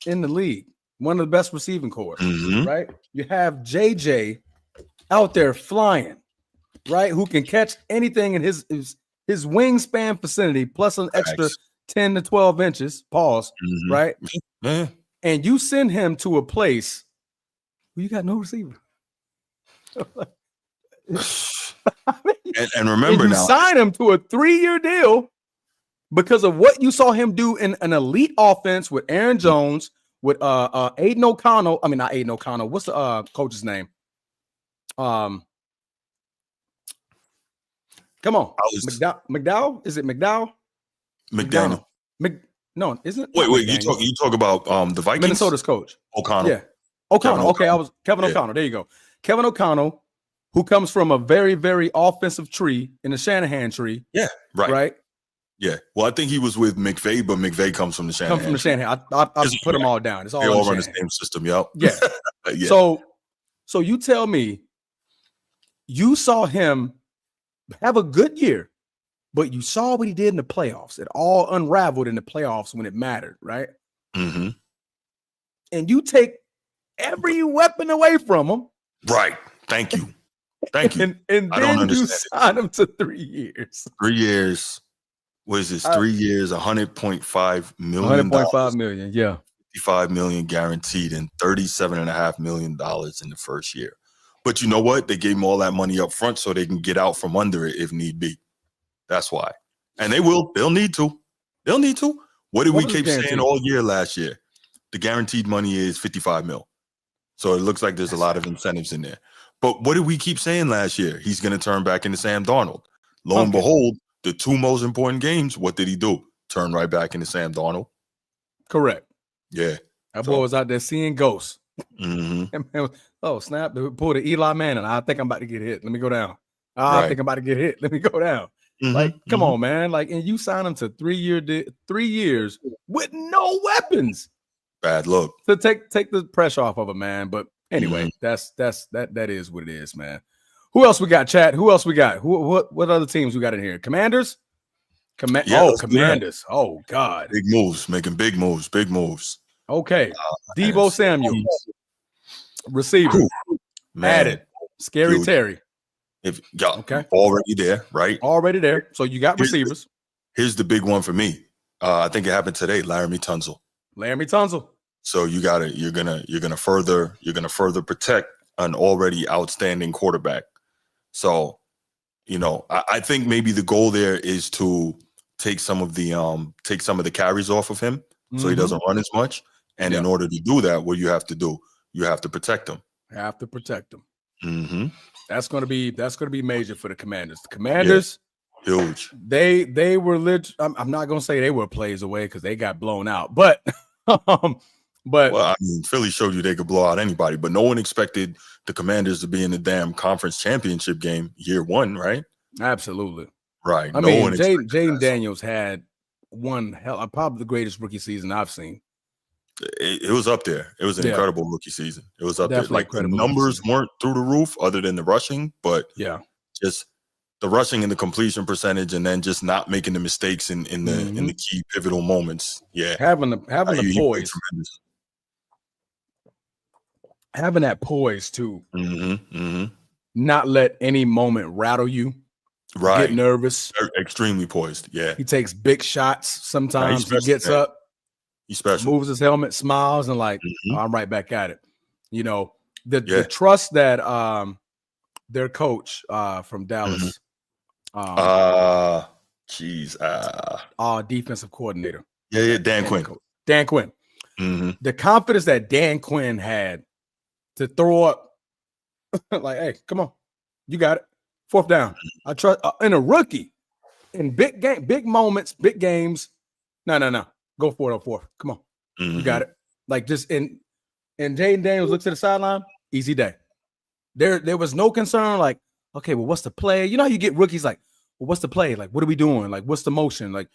the league, one of the best receiving corps, right? You have JJ out there flying, right? Who can catch anything in his wingspan vicinity, plus an extra 10 to 12 inches, right? And you send him to a place where you got no receiver. and remember, and you now sign him to a 3-year deal because of what you saw him do in an elite offense with Aaron Jones, with Aiden O'Connell. I mean, not Aiden O'Connell. What's the coach's name? Come on, McDowell? Is it McDowell? McDaniel. No, isn't it? Wait. You talk about the Vikings? Minnesota's coach. O'Connell. Yeah. O'Connell. Okay, I was Kevin O'Connell. There you go. Kevin O'Connell, who comes from a very, very offensive tree in the Shanahan tree. Yeah, right. Yeah. Well, I think he was with McVay, but McVay comes from the Shanahan. I put them all down. It's all they all run the same system. Yep. Yeah. Yeah. So you tell me, you saw him have a good year, but you saw what he did in the playoffs. It all unraveled in the playoffs when it mattered, right? And you take every weapon away from him. Right. Thank you. And then you sign him to 3 years. 3 years. What is this? 3 years, $100.5 million. $100.5 million, yeah. $55 million guaranteed and $37.5 million in the first year. But you know what? They gave him all that money up front so they can get out from under it if need be. That's why. And they will. They'll need to. What did we keep saying all year last year? The guaranteed money is $55 million. So it looks like there's a lot of incentives in there. But what did we keep saying last year? He's going to turn back into Sam Darnold. Lo and behold, the two most important games, what did he do? Turn right back into Sam Darnold. Correct. Yeah. That boy was out there seeing ghosts. Oh, snap. Pull the Eli Manning. I think I'm about to get hit. Let me go down. I think I'm about to get hit. Let me go down. Like, come on, man. Like, and you sign him to 3 years with no weapons. Bad look. To take the pressure off of a man. But anyway, that is what it is, man. Who else we got, chat? Who else we got? What other teams we got in here? Commanders? Commanders. Oh, God. Big moves. Making big moves. Okay. Deebo Samuel, receiver. Added. Scary dude, Terry. If already there, right? Already there. So you got receivers. Here's the big one for me. I think it happened today. Laramie Tunsil. So you're gonna further protect an already outstanding quarterback. So, I think maybe the goal there is to take some of the carries off of him, so he doesn't run as much. And in order to do that, what you have to do, you have to protect him. Mm-hmm. That's gonna be major for the Commanders. The Commanders, huge. They were I'm not gonna say they were plays away because they got blown out, but well, I mean, Philly showed you they could blow out anybody, but no one expected the Commanders to be in the damn conference championship game year one, right? Absolutely. Right. I mean, Jaden Daniels had probably the greatest rookie season I've seen. It was up there. It was an incredible rookie season. It was up Definitely there. Like the numbers weren't through the roof other than the rushing, but just the rushing and the completion percentage, and then just not making the mistakes in the key pivotal moments. Yeah. Having the poise. Having that poise to not let any moment rattle you. Right. Get nervous. Extremely poised. Yeah. He takes big shots. Sometimes he gets up. He's special. Moves his helmet, smiles, and like, I'm right back at it. The trust that their coach from Dallas. Defensive coordinator. Yeah, Dan Quinn. Dan Quinn. The confidence that Dan Quinn had to throw up, like, hey, come on, you got it. Fourth down. I trust in a rookie in big moments, big games. No. Go for it on fourth. Come on. You got it. Like just and Jaden Daniels looks at the sideline, easy day. There was no concern, like, okay, well, what's the play? You know how you get rookies like, well, what's the play? Like, what are we doing? Like, what's the motion? Like,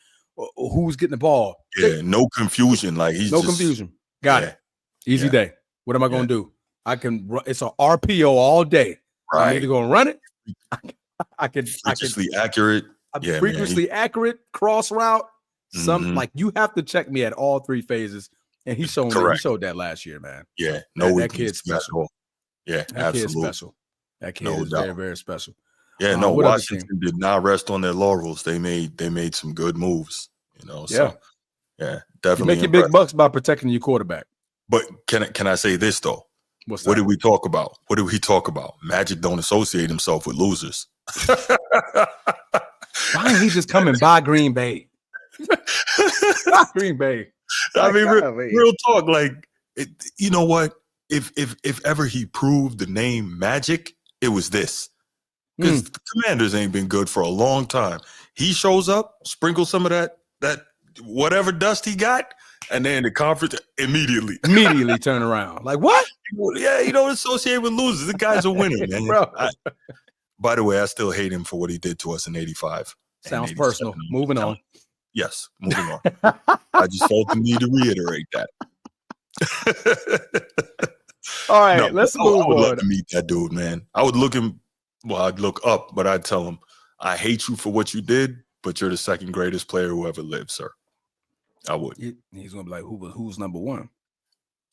who's getting the ball? Yeah, no confusion. Like confusion. Got it. Easy day. What am I gonna do? I can it's an RPO all day. Right. I'm either gonna run it. Freakishly accurate. Freakishly accurate cross route. Like you have to check me at all three phases, and he showed that last year, man. Yeah, that kid's special. Yeah, that kid's special. That kid is very, very special. Yeah, Washington did not rest on their laurels. They made some good moves. So definitely. You make your big bucks by protecting your quarterback. But can I say this though? What did we talk about? Magic don't associate himself with losers. Why ain't he just coming by Green Bay? Green Bay. I mean, real talk. Like, you know what? If ever he proved the name Magic, it was this. Because the Commanders ain't been good for a long time. He shows up, sprinkles some of that whatever dust he got, and then the conference immediately turn around. Like, what? Yeah, you don't associate with losers. The guy's a winner, man. Bro. By the way, I still hate him for what he did to us in 85. Sounds personal. Moving on. Yes, moving on. I just felt the need to reiterate that. All right, let's move on. I would love to meet that dude, man. I would look I'd look up, but I'd tell him, I hate you for what you did, but you're the second greatest player who ever lived, sir. I would. He's gonna be like, who's number one?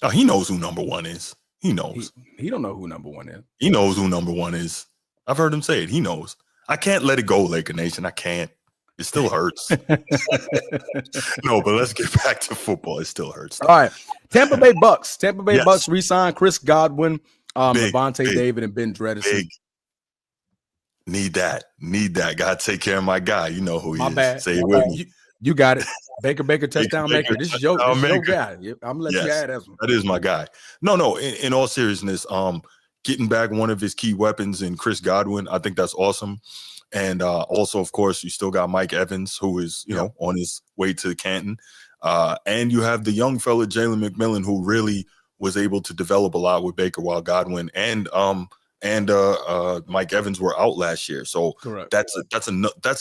Oh, he knows who number one is. He knows. He don't know who number one is. He knows who number one is. I've heard him say it. He knows. I can't let it go, Laker Nation. I can't. It still hurts. No, but let's get back to football. It still hurts. All right. Tampa Bay Bucks. Bucks re-signed Chris Godwin, Davante David, and Ben Dreddison. Need that. Gotta take care of my guy. You know who he is. Bad. Say it with me. You got it. Baker touchdown maker. This is your guy. I'm gonna let you add that one. That is my guy. No. In all seriousness, getting back one of his key weapons in Chris Godwin, I think that's awesome. And also, of course, you still got Mike Evans, who is on his way to Canton, and you have the young fella Jalen McMillan, who really was able to develop a lot with Baker while Godwin and Mike Evans were out last year. So correct. That's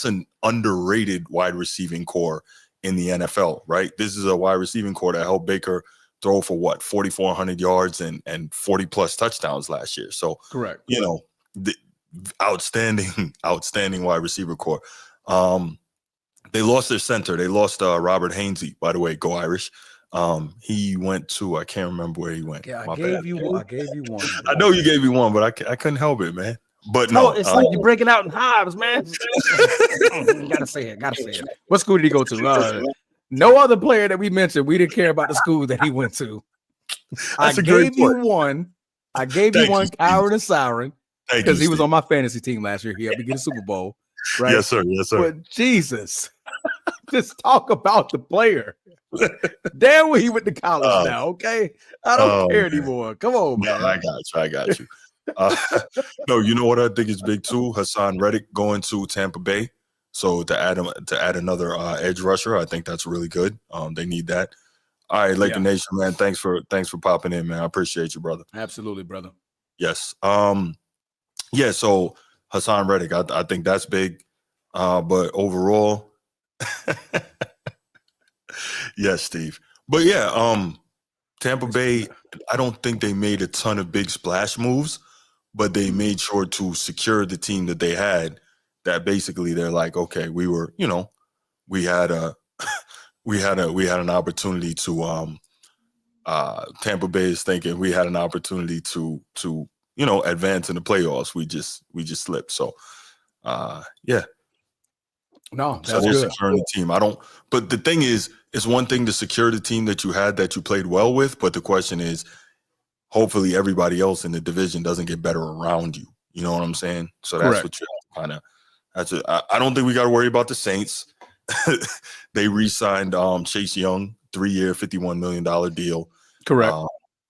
an underrated wide receiving core in the NFL, right? This is a wide receiving core that helped Baker throw for 4,400 yards and 40 plus touchdowns last year. So correct. The outstanding wide receiver core. They lost their center. They lost Robert Hainsey, by the way, go Irish. He went to, I can't remember where he went. Yeah, I gave you one. I know you gave me one, but I couldn't help it, man. But no, it's like you're breaking out in hives, man. Gotta say it. What school did he go to? No other player that we mentioned. We didn't care about the school that he went to. I gave you one, Kyron and Siren, because he was on my fantasy team last year. He helped me get a Super Bowl, right? Yes, sir. But Jesus, just talk about the player. Damn, well, he went to college now. Okay, I don't care anymore. Come on, man. No, I got you. No, you know what I think is big too? Hassan Reddick going to Tampa Bay. So to add another edge rusher, I think that's really good. They need that. All right, Laker Nation, man. Thanks for popping in, man. I appreciate you, brother. Absolutely, brother. Yes. So Hassan Reddick, I think that's big. But overall, yes, Steve. But yeah, Tampa Bay, I don't think they made a ton of big splash moves, but they made sure to secure the team that they had. That basically they're like, okay, we were, we had an opportunity to Tampa Bay is thinking we had an opportunity to advance in the playoffs. We just slipped. So yeah. No, that's so they're good. securing the team. But the thing is, it's one thing to secure the team that you had that you played well with, but the question is, hopefully everybody else in the division doesn't get better around you. You know what I'm saying? So that's what you kind of. I don't think we got to worry about the Saints. They re-signed Chase Young, 3-year, $51 million deal. Correct.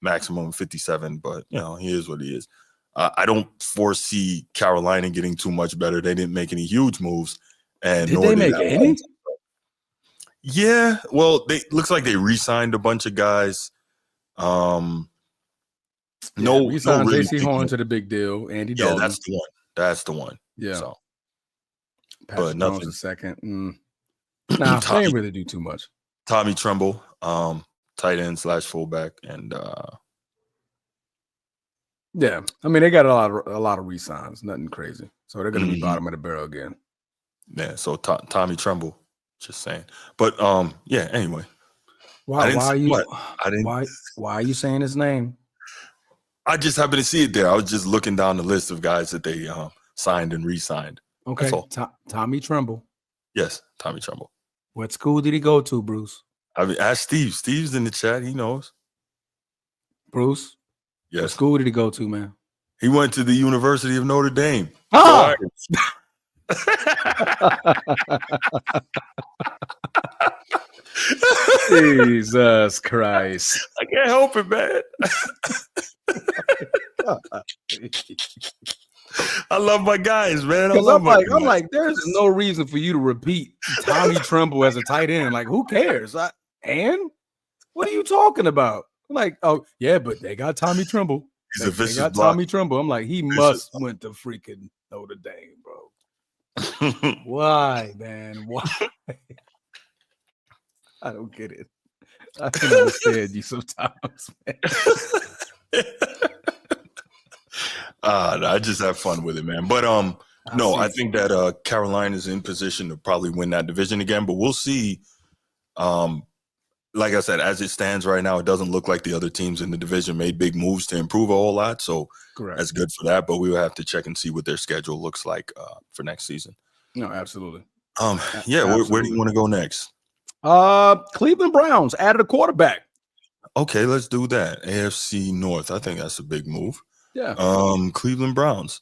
Maximum 57, but he is what he is. I don't foresee Carolina getting too much better. They didn't make any huge moves. And did they make any? Yeah, well, looks like they re-signed a bunch of guys. We signed J.C. Horn to the big deal. Andy Dalton. Yeah, that's the one. Yeah. So, Patrick Jones a second. Nah, they didn't really do too much. Tommy Tremble, tight end / fullback, and yeah, I mean they got a lot of re-signs, nothing crazy. So they're going to be bottom of the barrel again. Yeah. So Tommy Tremble, just saying. But yeah. Anyway, why are you saying his name? I just happened to see it there. I was just looking down the list of guys that they signed and re-signed. Okay, Tommy Tremble. Yes, Tommy Tremble. What school did he go to, Bruce? I mean, ask Steve. Steve's in the chat. He knows. Bruce? Yes. What school did he go to, man? He went to the University of Notre Dame. Ah! Jesus Christ. I can't help it, man. I love my guys, man. I'm like, there's no reason for you to repeat Tommy Tremble as a tight end. Like, who cares? And what are you talking about? I'm like, oh yeah, but they got Tommy Tremble. They got Tommy Tremble. I'm like, he must went to freaking Notre Dame, bro. Why, man? Why? I don't get it. I can understand you sometimes, man. I just have fun with it, man. But I think that Carolina is in position to probably win that division again. But we'll see. Like I said, as it stands right now, it doesn't look like the other teams in the division made big moves to improve a whole lot. So that's good for that. But we will have to check and see what their schedule looks like for next season. No, absolutely. Yeah. Where do you want to go next? Cleveland Browns added a quarterback. Okay, let's do that. AFC North. I think that's a big move. Yeah. Cleveland Browns.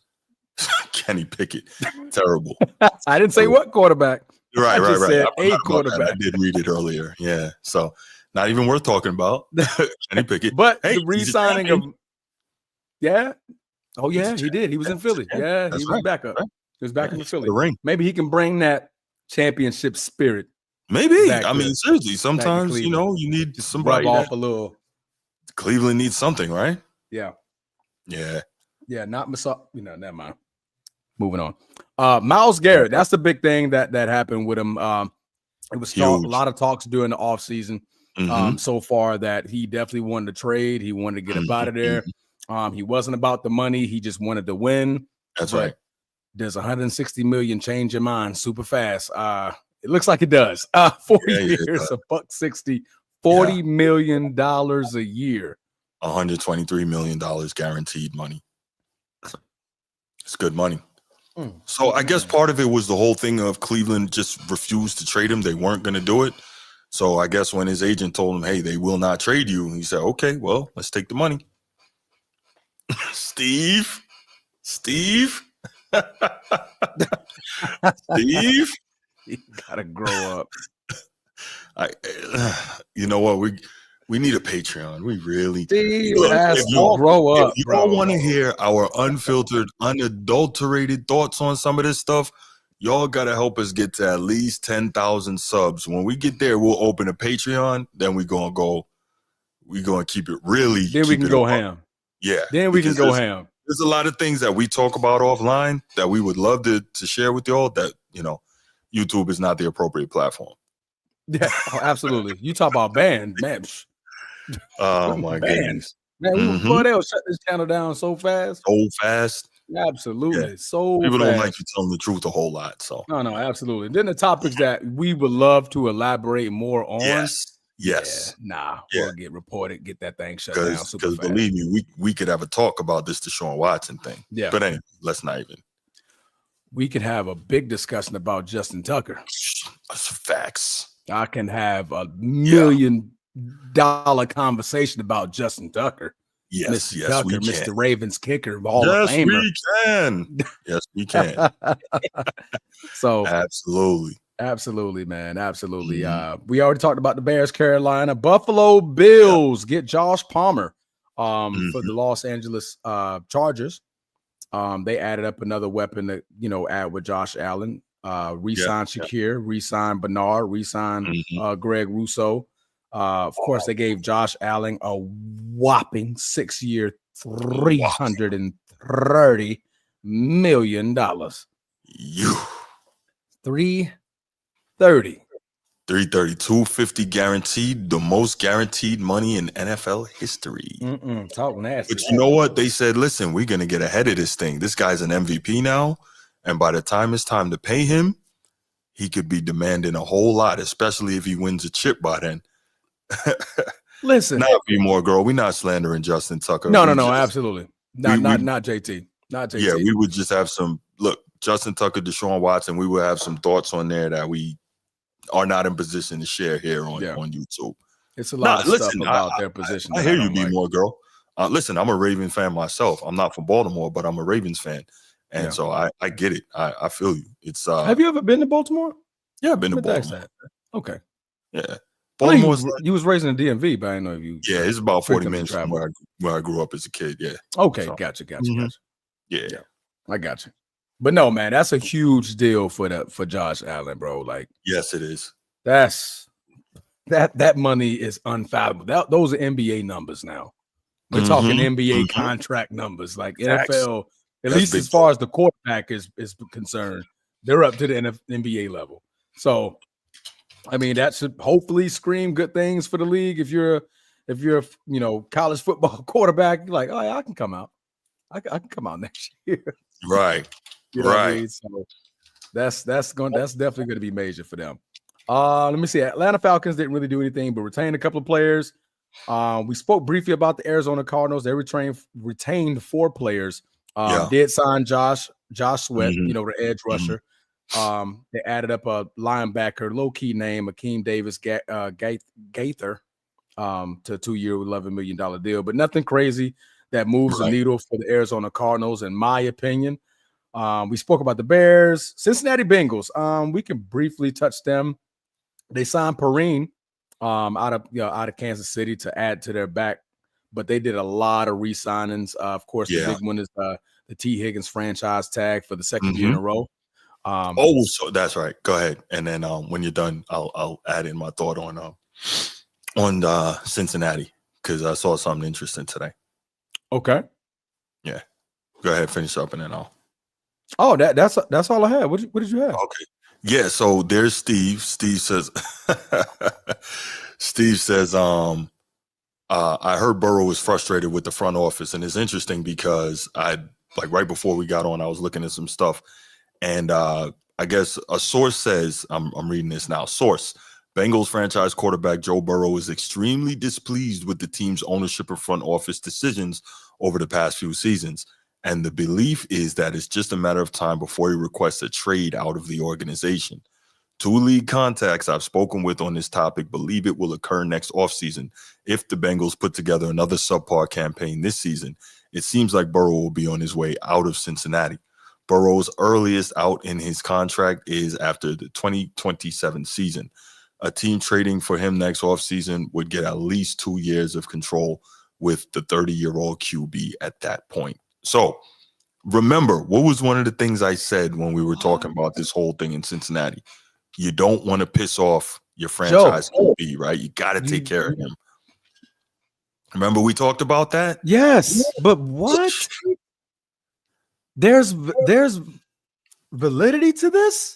Kenny Pickett. Terrible. I didn't say what quarterback. Right. Said a quarterback. I did read it earlier. Yeah. So not even worth talking about. Kenny Pickett. But the re-signing of Oh yeah, he did. He was in Philly. Yeah, he was back up. Right. He was back in Philly. Maybe he can bring that championship spirit. Maybe. I mean, seriously, sometimes you need somebody rub off a little. Cleveland needs something, right? Yeah. Yeah, not never mind. Moving on. Myles Garrett, that's the big thing that happened with him. It was a lot of talks during the offseason so far that he definitely wanted to trade. He wanted to get up out of there. He wasn't about the money. He just wanted to win. That's right. Does 160 million change your mind super fast? It looks like it does. 4 years, $160, $40 million a year. $123 million guaranteed money. It's good money. So I guess part of it was the whole thing of Cleveland just refused to trade him. They weren't going to do it. So I guess when his agent told him, hey, they will not trade you, he said, okay, well, let's take the money. Steve. Steve, you gotta grow up. You know what? We need a Patreon. We really has to grow up. If you all want to hear our unfiltered, unadulterated thoughts on some of this stuff, y'all gotta help us get to at least 10,000 subs. When we get there, we'll open a Patreon. Then we're gonna keep it really. Then we can go ham. Yeah. Then we can go ham. There's a lot of things that we talk about offline that we would love to share with y'all that, YouTube is not the appropriate platform. Yeah, absolutely. You talk about band, man. Oh, my goodness. Man, they'll shut this channel down so fast. So fast. Absolutely. Yeah. So people fast. Don't like you telling the truth a whole lot. So No, absolutely. Then the topics that we would love to elaborate more on. Yes. We'll get reported, get that thing shut down super fast. Because believe me, we could have a talk about this Deshaun Watson thing. Yeah. But anyway, let's not even. We could have a big discussion about Justin Tucker. That's facts. I can have $1 million conversation about Justin Tucker. Yes, Mr. Tucker, we can. Mr. Ravens kicker, Hall of Famer. We can. Yes, we can. So Absolutely, man. Absolutely. We already talked about the Bears, Carolina. Buffalo Bills get Josh Palmer for the Los Angeles Chargers. They added up another weapon to, add with Josh Allen. Re-sign Shakir, re-sign Bernard, re-sign Greg Rousseau. Of course, they gave Josh Allen a whopping 6-year, $330 million. $330, $250 guaranteed, the most guaranteed money in NFL history. Talk nasty. But you know what? They said, listen, we're going to get ahead of this thing. This guy's an MVP now. And by the time it's time to pay him, he could be demanding a whole lot, especially if he wins a chip by then. Listen. Not be more, girl. We're not slandering Justin Tucker. No, absolutely. Not JT. Not JT. Yeah, we would just have some, Justin Tucker, Deshaun Watson, we would have some thoughts on there that we are not in position to share here on YouTube. It's a lot of stuff about their position. I hear you, be more, girl. Listen, I'm a Ravens fan myself. I'm not from Baltimore, but I'm a Ravens fan. And so I get it. I feel you. It's Have you ever been to Baltimore? Yeah, I've been to Baltimore. Okay. Yeah. Baltimore's you was raised in the DMV, but I know you. Yeah, it's about 40 minutes from where I grew up as a kid. Yeah. Okay, gotcha. Yeah. I got you. But no, man, that's a huge deal for Josh Allen, bro. Like, yes, it is. That money is unfathomable. Those are NBA numbers now. We're talking NBA contract numbers, like NFL. At least as far as the quarterback is concerned, they're up to the NBA level. So, I mean, that should hopefully scream good things for the league. If you're college football quarterback, you're like, oh yeah, I can come out. I can come out next year. Right. Right. I mean? So that's definitely going to be major for them. Let me see. Atlanta Falcons didn't really do anything, but retained a couple of players. We spoke briefly about the Arizona Cardinals. They retained 4 players. Did sign Josh Sweat, the edge rusher. They added up a linebacker, low-key name, Akeem Davis Gaither, to a 2-year, $11 million deal, but nothing crazy that moves the needle for the Arizona Cardinals, in my opinion. We spoke about the Bears, Cincinnati Bengals. We can briefly touch them. They signed Perrine out of Kansas City to add to their back, but they did a lot of re-signings. Of course, the big one is the T. Higgins franchise tag for the second year in a row. So that's right. Go ahead, and then when you're done, I'll add in my thought on Cincinnati, because I saw something interesting today. Okay. Yeah. Go ahead, finish up, and then I'll. Oh, that's all I had. What did you have? Okay. Yeah. So there's Steve. Steve says. I heard Burrow was frustrated with the front office, and it's interesting because right before we got on, I was looking at some stuff, and I guess a source says, I'm reading this now. Source: Bengals franchise quarterback Joe Burrow is extremely displeased with the team's ownership and front office decisions over the past few seasons. And the belief is that it's just a matter of time before he requests a trade out of the organization. 2 league contacts I've spoken with on this topic believe it will occur next offseason if the Bengals put together another subpar campaign this season. It seems like Burrow will be on his way out of Cincinnati. Burrow's earliest out in his contract is after the 2027 season. A team trading for him next offseason would get at least 2 years of control with the 30-year-old QB at that point. So remember, what was one of the things I said when we were talking about this whole thing in Cincinnati? You don't want to piss off your franchise QB, right? You got to take care of him. Remember we talked about that? Yes, but what? There's validity to this?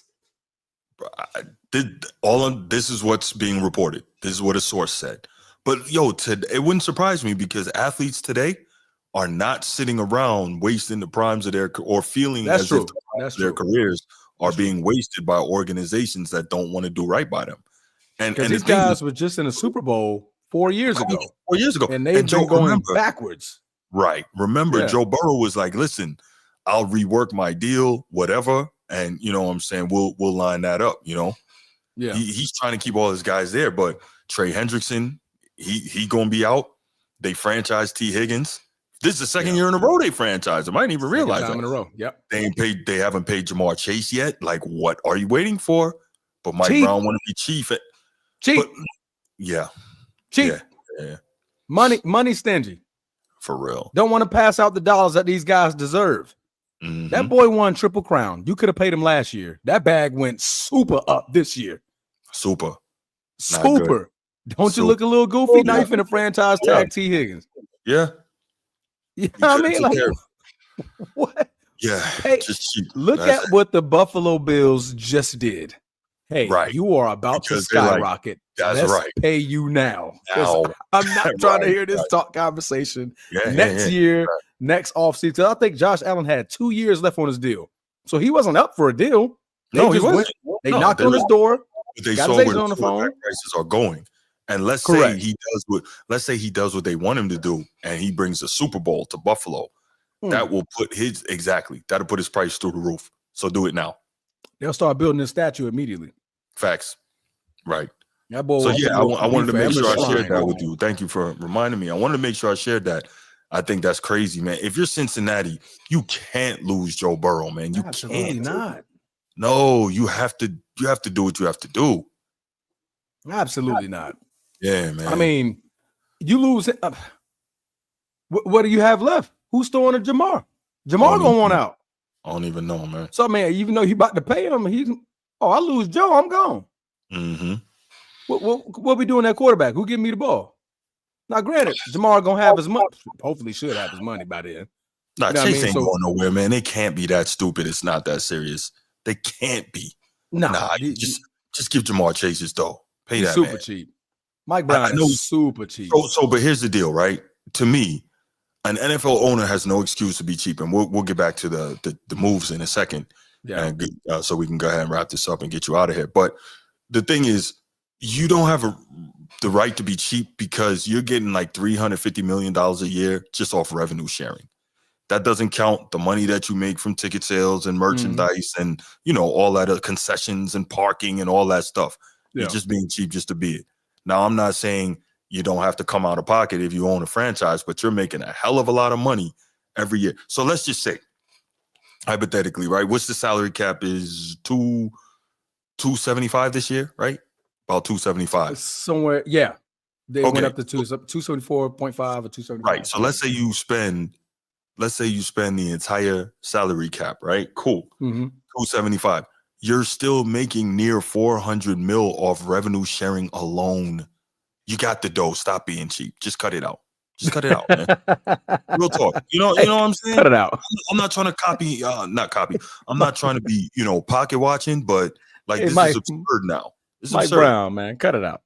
This is what's being reported. This is what a source said. But it wouldn't surprise me because athletes today are not sitting around wasting the primes of their or feeling as if their careers are being wasted by organizations that don't want to do right by them. And these guys were just in a Super Bowl 4 years ago. 4 years ago. And they've been going backwards. Right. Remember, Joe Burrow was like, listen, I'll rework my deal, whatever. And you know what I'm saying? We'll line that up, Yeah. He's trying to keep all his guys there, but Trey Hendrickson, he gonna be out. They franchised T. Higgins. This is the second year in a row they franchised him. I didn't even realize that. Time in a row. Yep. They haven't paid Jamar Chase yet. Like, what are you waiting for? But Mike Brown want to be chief. Cheap. Cheap. Yeah. Money stingy. For real. Don't want to pass out the dollars that these guys deserve. Mm-hmm. That boy won Triple Crown. You could have paid him last year. That bag went super up this year. Super. Don't you look a little goofy? Now you finna franchise tag T. Higgins. Yeah. You know what I mean? Like, what? Yeah. Hey, just cheap. Look at what the Buffalo Bills just did. Hey, you are about to skyrocket. Let's pay you now. I'm not trying to hear this conversation next year, next offseason. I think Josh Allen had 2 years left on his deal. So he wasn't up for a deal. He wasn't. They knocked on his door. They saw where the prices are going. And let's say he does what they want him to do, and he brings a Super Bowl to Buffalo. That will put that'll put his price through the roof. So do it now. They'll start building this statue immediately. Facts. Right. That boy I wanted to make sure I shared that with you. Thank you for reminding me. I wanted to make sure I shared that. I think that's crazy, man. If you're Cincinnati, you can't lose Joe Burrow, man. You Absolutely not. No, you have to do what you have to do. Absolutely not. Yeah, man. I mean, you lose it. What do you have left? Who's throwing a Jamar? Jamar gonna want out. I don't even know, man. So, man, even though you about to pay him, I lose Joe, I'm gone. Mm-hmm. What we doing at quarterback? Who giving me the ball? Now, granted, Jamar gonna have his money. Hopefully, should have his money by then. Nah, Chase ain't going nowhere, man. They can't be that stupid. It's not that serious. They can't be. Just give Jamar Chase his dough. Pay that super man. Cheap. Mike Brown is super cheap. But here's the deal, right? To me, an NFL owner has no excuse to be cheap, and we'll get back to the moves in a second. Yeah. And so we can go ahead and wrap this up and get you out of here. But the thing is, you don't have the right to be cheap because you're getting like $350 million a year just off revenue sharing. That doesn't count the money that you make from ticket sales and merchandise and, all that concessions and parking and all that stuff. Yeah. You're just being cheap just to be it. Now, I'm not saying you don't have to come out of pocket if you own a franchise, but you're making a hell of a lot of money every year. So let's just say, hypothetically, right? What's the salary cap is $275 this year, right? About $275. Somewhere, yeah. They went up to 274.5 or 275. Right. So let's say you spend the entire salary cap, right? Cool. Mm-hmm. 275. You're still making near 400 mil off revenue sharing alone. You got the dough. Stop being cheap. Just cut it out. Just cut it out, man. Real talk. You know what I'm saying? Cut it out. I'm not trying to not copy. I'm not trying to be, pocket watching, but this is absurd now. This is Mike absurd. Brown, man, cut it out.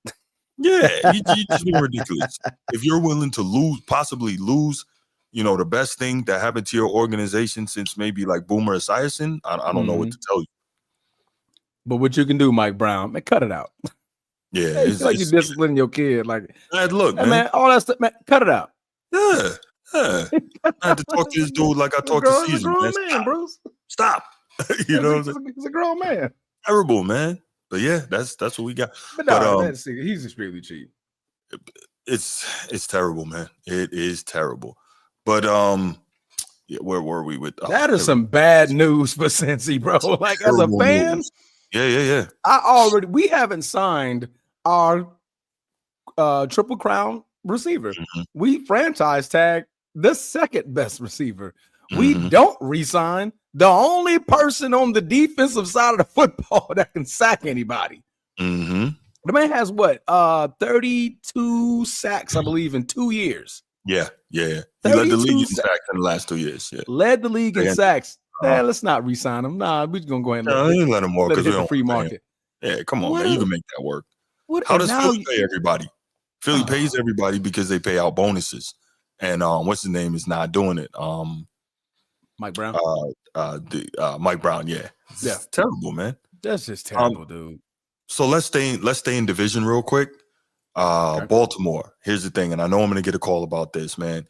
Yeah, you just being ridiculous. If you're willing to possibly lose, the best thing that happened to your organization since maybe like Boomer Esiason, I don't know what to tell you. But what you can do, Mike Brown, man, cut it out. Yeah, Hey, you feel like you're disciplining your kid. Like, look, hey, man, all that stuff, man, cut it out. Yeah. I had to talk to this dude like I talked to Caesar. He's a grown man, Bruce. Stop. You know what I'm saying? He's a grown man. Terrible, man. But yeah, that's what we got. But he's extremely cheap. It's terrible, man. It is terrible. But yeah, where were we with that? Is some bad news for Cincy, bro. Like, as a fan, yeah. We haven't signed our Triple Crown receiver. Mm-hmm. We franchise tag the second best receiver. We don't re-sign the only person on the defensive side of the football that can sack anybody. Mm-hmm. The man has what? 32 sacks, I believe, in 2 years. Yeah. He led the league in sacks in the last 2 years. Yeah. Led the league in sacks. Let's not re-sign him. Nah, we're just gonna go ahead and let him work because we don't free market. Yeah, come on, man. You can make that work. How does Philly pay everybody? Philly pays everybody because they pay out bonuses. And what's his name is not doing it. Mike Brown. Mike Brown, yeah. It's terrible, man. That's just terrible, dude. So let's stay in division real quick. Okay. Baltimore. Here's the thing, and I know I'm gonna get a call about this, man.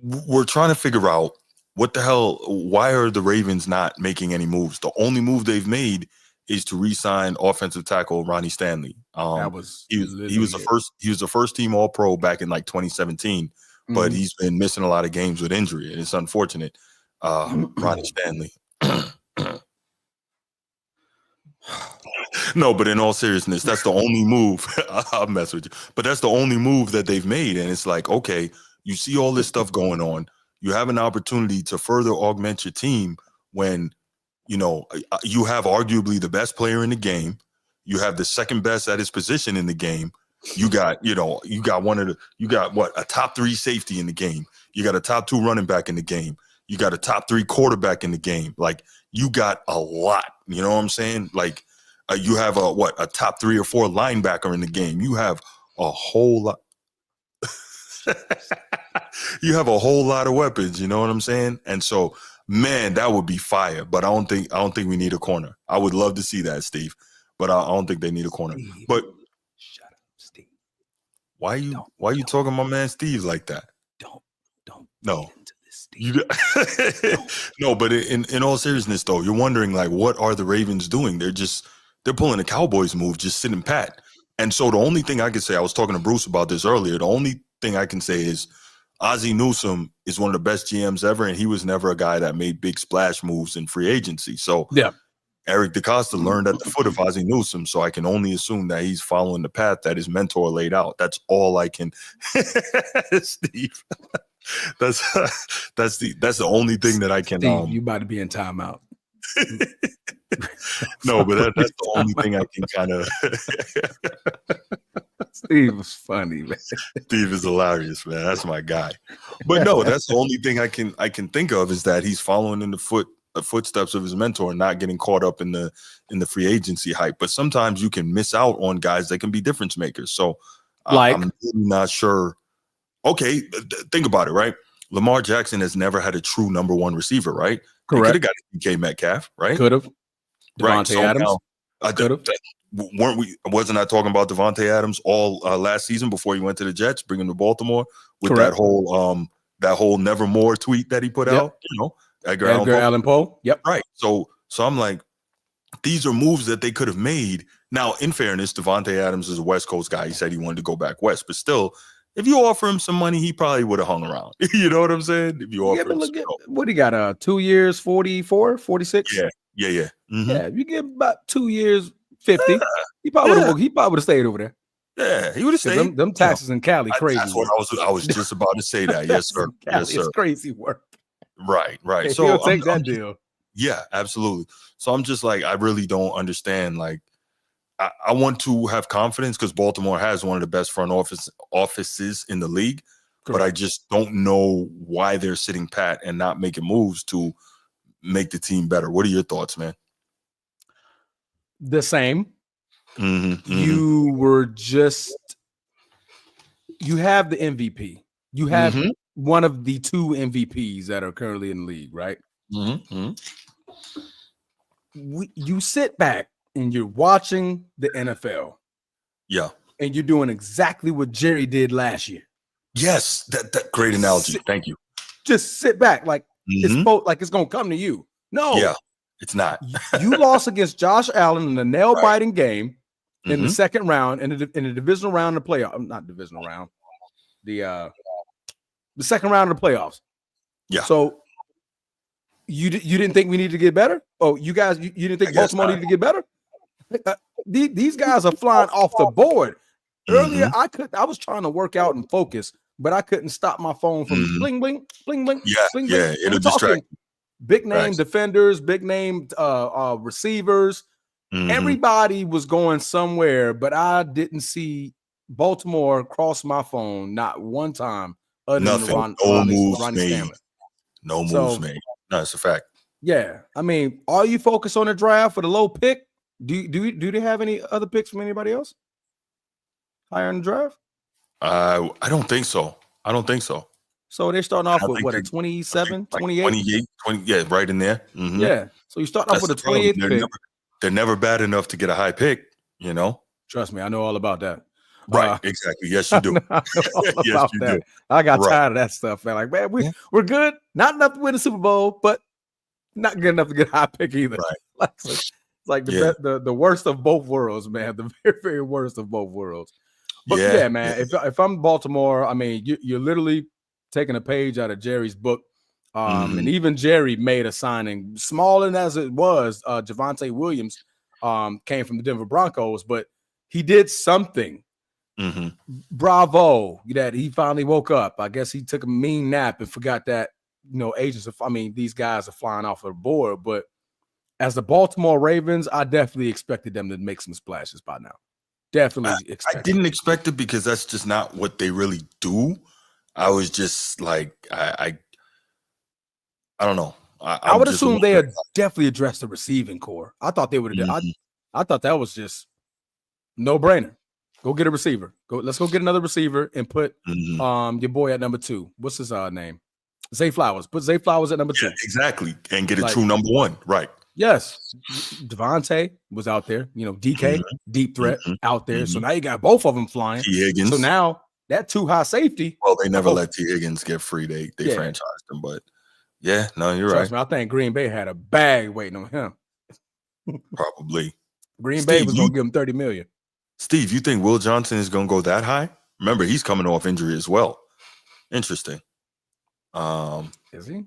We're trying to figure out what the hell, why are the Ravens not making any moves? The only move they've made is to re-sign offensive tackle Ronnie Stanley. He was the first team All-Pro back in like 2017, but he's been missing a lot of games with injury, and it's unfortunate. Ronnie Stanley. No, but in all seriousness, that's the only move. I'll mess with you, but that's the only move that they've made, and it's like, okay, you see all this stuff going on. You have an opportunity to further augment your team when, you know, you have arguably the best player in the game. You have the second best at his position in the game. You got a top 3 safety in the game. You got a top 2 running back in the game. You got a top 3 quarterback in the game. Like, you got a lot, you know what I'm saying? Like, you have a top 3 or 4 linebacker in the game. You have a whole lot. You have a whole lot of weapons, you know what I'm saying? And so, man, that would be fire. But I don't think we need a corner. I would love to see that, Steve. But I don't think they need a corner. Steve, but shut up, Steve. Why are you talking my man Steve like that? Don't no. Into this, Steve. No, but in all seriousness though, you're wondering, like, what are the Ravens doing? They're pulling a Cowboys move, just sitting pat. And so the only thing I can say, I was talking to Bruce about this earlier, the only thing I can say is Ozzie Newsome is one of the best GMs ever, and he was never a guy that made big splash moves in free agency. So Eric DeCosta learned at the foot of Ozzie Newsome, so I can only assume that he's following the path that his mentor laid out. That's all I can. Steve, that's the only thing that I can. Steve, you about to be in timeout. No, but that's the only thing I can kind of. Steve was funny, man. Steve is hilarious, man. That's my guy. But no, that's the only thing I can think of is that he's following in the footsteps of his mentor and not getting caught up in the free agency hype. But sometimes you can miss out on guys that can be difference makers. So I'm really not sure. Okay, think about it, right? Lamar Jackson has never had a true number 1 receiver, right? Correct. Could have got DK Metcalf, right? Could have. Davante Adams. Could have. Wasn't I talking about Davante Adams all last season before he went to the Jets, bringing him to Baltimore with that whole Nevermore tweet that he put out? You know, Edgar Allan Poe. Yep. Right. So I'm like, these are moves that they could have made. Now, in fairness, Davante Adams is a West Coast guy. He said he wanted to go back west, but still, if you offer him some money, he probably would have hung around. You know what I'm saying? If you offer him what he got? 2 years, 44, 46? Yeah. Mm-hmm. Yeah, if you give about 2 years, 50, he probably would have stayed over there. Yeah, he would have stayed. Them taxes in Cali crazy. That's what I was just about to say that. Yes, sir. Yes, sir. It's crazy work. Right. Hey, so he'll take that deal. Yeah, absolutely. So I'm just like, I really don't understand. Like, I want to have confidence because Baltimore has one of the best front offices in the league. Correct. But I just don't know why they're sitting pat and not making moves to make the team better. What are your thoughts, man? The same. Mm-hmm. You have the MVP. You have one of the 2 MVPs that are currently in the league, right? Mm-hmm. You sit back and you're watching the NFL. Yeah. And you're doing exactly what Jerry did last year. Yes, that great analogy. Thank you. Just sit back like it's gonna come to you. No, yeah, it's not. You lost against Josh Allen in a nail-biting game in the second round, in the divisional round of the playoff. Not divisional round, the second round of the playoffs. Yeah. So you didn't think we needed to get better? Oh, you guys, you didn't think Baltimore needed to get better? These guys are flying off the board. Earlier, I was trying to work out and focus, but I couldn't stop my phone from bling, bling, bling, bling. Yeah, bling, yeah, bling. it'll distract. Big name defenders, big name receivers. Everybody was going somewhere, but I didn't see Baltimore cross my phone not one time. Nothing. No moves made. No moves made. No, it's a fact. Yeah, I mean, are you focused on the draft for the low pick? Do they have any other picks from anybody else higher in the draft? I don't think so. So they're starting off with what, a 27, 28? 28, 20, yeah, right in there. Yeah. So you start off with a 28th pick. They're never bad enough to get a high pick, you know? Trust me, I know all about that. Right, exactly. Yes, you do. Yes, you do. I got tired of that stuff, man. Like, man, we're good. Not enough to win the Super Bowl, but not good enough to get a high pick either. Right. It's like the worst of both worlds, man. The very, very worst of both worlds. But yeah, man, if I'm Baltimore, I mean, you're literally taking a page out of Jerry's book. And even Jerry made a signing, small as it was. Javonte Williams came from the Denver Broncos, but he did something. Bravo that he finally woke up. I guess he took a mean nap and forgot that, these guys are flying off the board. But as the Baltimore Ravens, I definitely expected them to make some splashes by now. Definitely. I didn't expect it because that's just not what they really do. I was just like, I don't know. I would assume they had definitely addressed the receiving core. I thought they would have. I thought that was just no brainer. Go get a receiver. Let's go get another receiver and put your boy at number 2. What's his name? Zay Flowers. Put Zay Flowers at number 2. Exactly. And get a true number 1. Right. Yes. Davante was out there. DK, deep threat out there. So now you got both of them flying. T. Higgins. So now that 2 high safety. Well, they never let T. Higgins get free. They franchised him, but yeah, no, you're right. Me, I think Green Bay had a bag waiting on him. Probably. Green Bay was going to give him $30 million. Steve, you think Will Johnson is going to go that high? Remember, he's coming off injury as well. Interesting. Is he?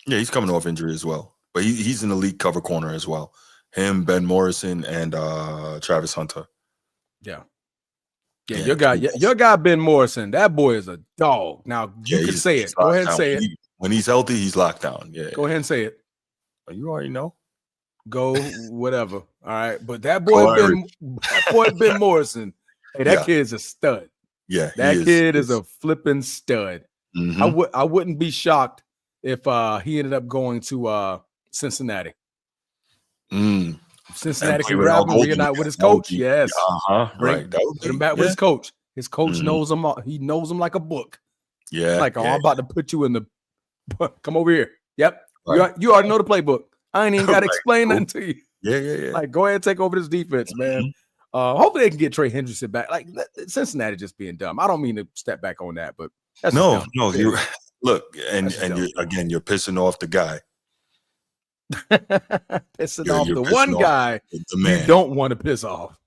Yeah, he's coming off injury as well. But he's an elite cover corner as well. Him, Ben Morrison, and Travis Hunter. Yeah. Your guy Ben Morrison, that boy is a dog. Now, you can say it. Go ahead and say it. When he's healthy, he's locked down. Yeah. Go ahead and say it. You already know. Go whatever. All right. But that boy Ben Morrison, hey, that kid's a stud. Yeah. That kid is a flipping stud. I wouldn't be shocked if he ended up going to Cincinnati. Cincinnati can grab him, reunite with his coach. Yes. Right. Put him back with his coach. His coach knows him. He knows him like a book. Yeah. Like, I'm about to put you in the come over here. Yep. Right. You already know the playbook. I ain't even got to explain nothing to you. Yeah. Like, go ahead and take over this defense, man. Hopefully they can get Trey Hendrickson back. Like, Cincinnati just being dumb. I don't mean to step back on that, but that's no. You look, and you're pissing off the guy. Pissing off the one guy you don't want to piss off.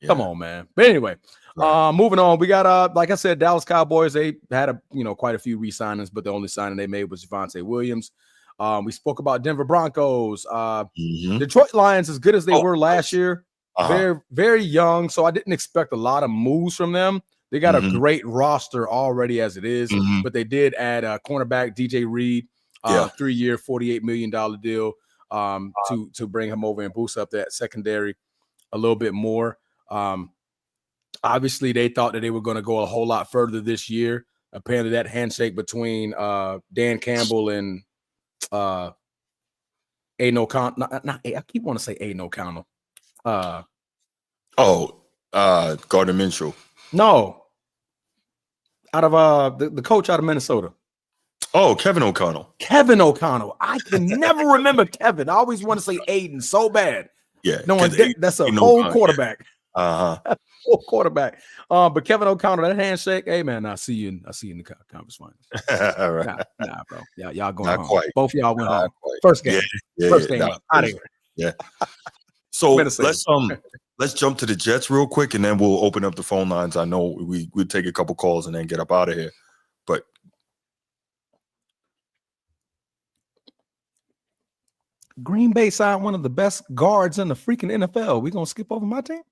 Yeah. Come on, man. But anyway, moving on. We got like I said, Dallas Cowboys. They had quite a few re-signings, but the only signing they made was Javonte Williams. We spoke about Denver Broncos. Detroit Lions, as good as they were last year, very, very young. So I didn't expect a lot of moves from them. They got a great roster already as it is, but they did add cornerback DJ Reed, 3-year, $48 million deal to bring him over and boost up that secondary a little bit more. Obviously, they thought that they were going to go a whole lot further this year. Apparently, that handshake between Dan Campbell and Aiden O'Connell. I keep wanting to say Aiden O'Connell. Gardner Minshew. No. Out of the coach out of Minnesota. Oh, Kevin O'Connell. Kevin O'Connell. I can never remember Kevin. I always want to say Aiden so bad. Yeah, no one. That's a whole quarterback. Yeah. Whole quarterback. But Kevin O'Connell, that handshake. Hey man, I see you in the conference finals. All right. Nah, bro. Y'all going Not home. Quite. Both of y'all went home. Quite. First game. First game up. Out of here. Yeah. So let's jump to the Jets real quick, and then we'll open up the phone lines. I know we'd take a couple calls and then get up out of here. But Green Bay signed one of the best guards in the freaking NFL. We gonna skip over my team?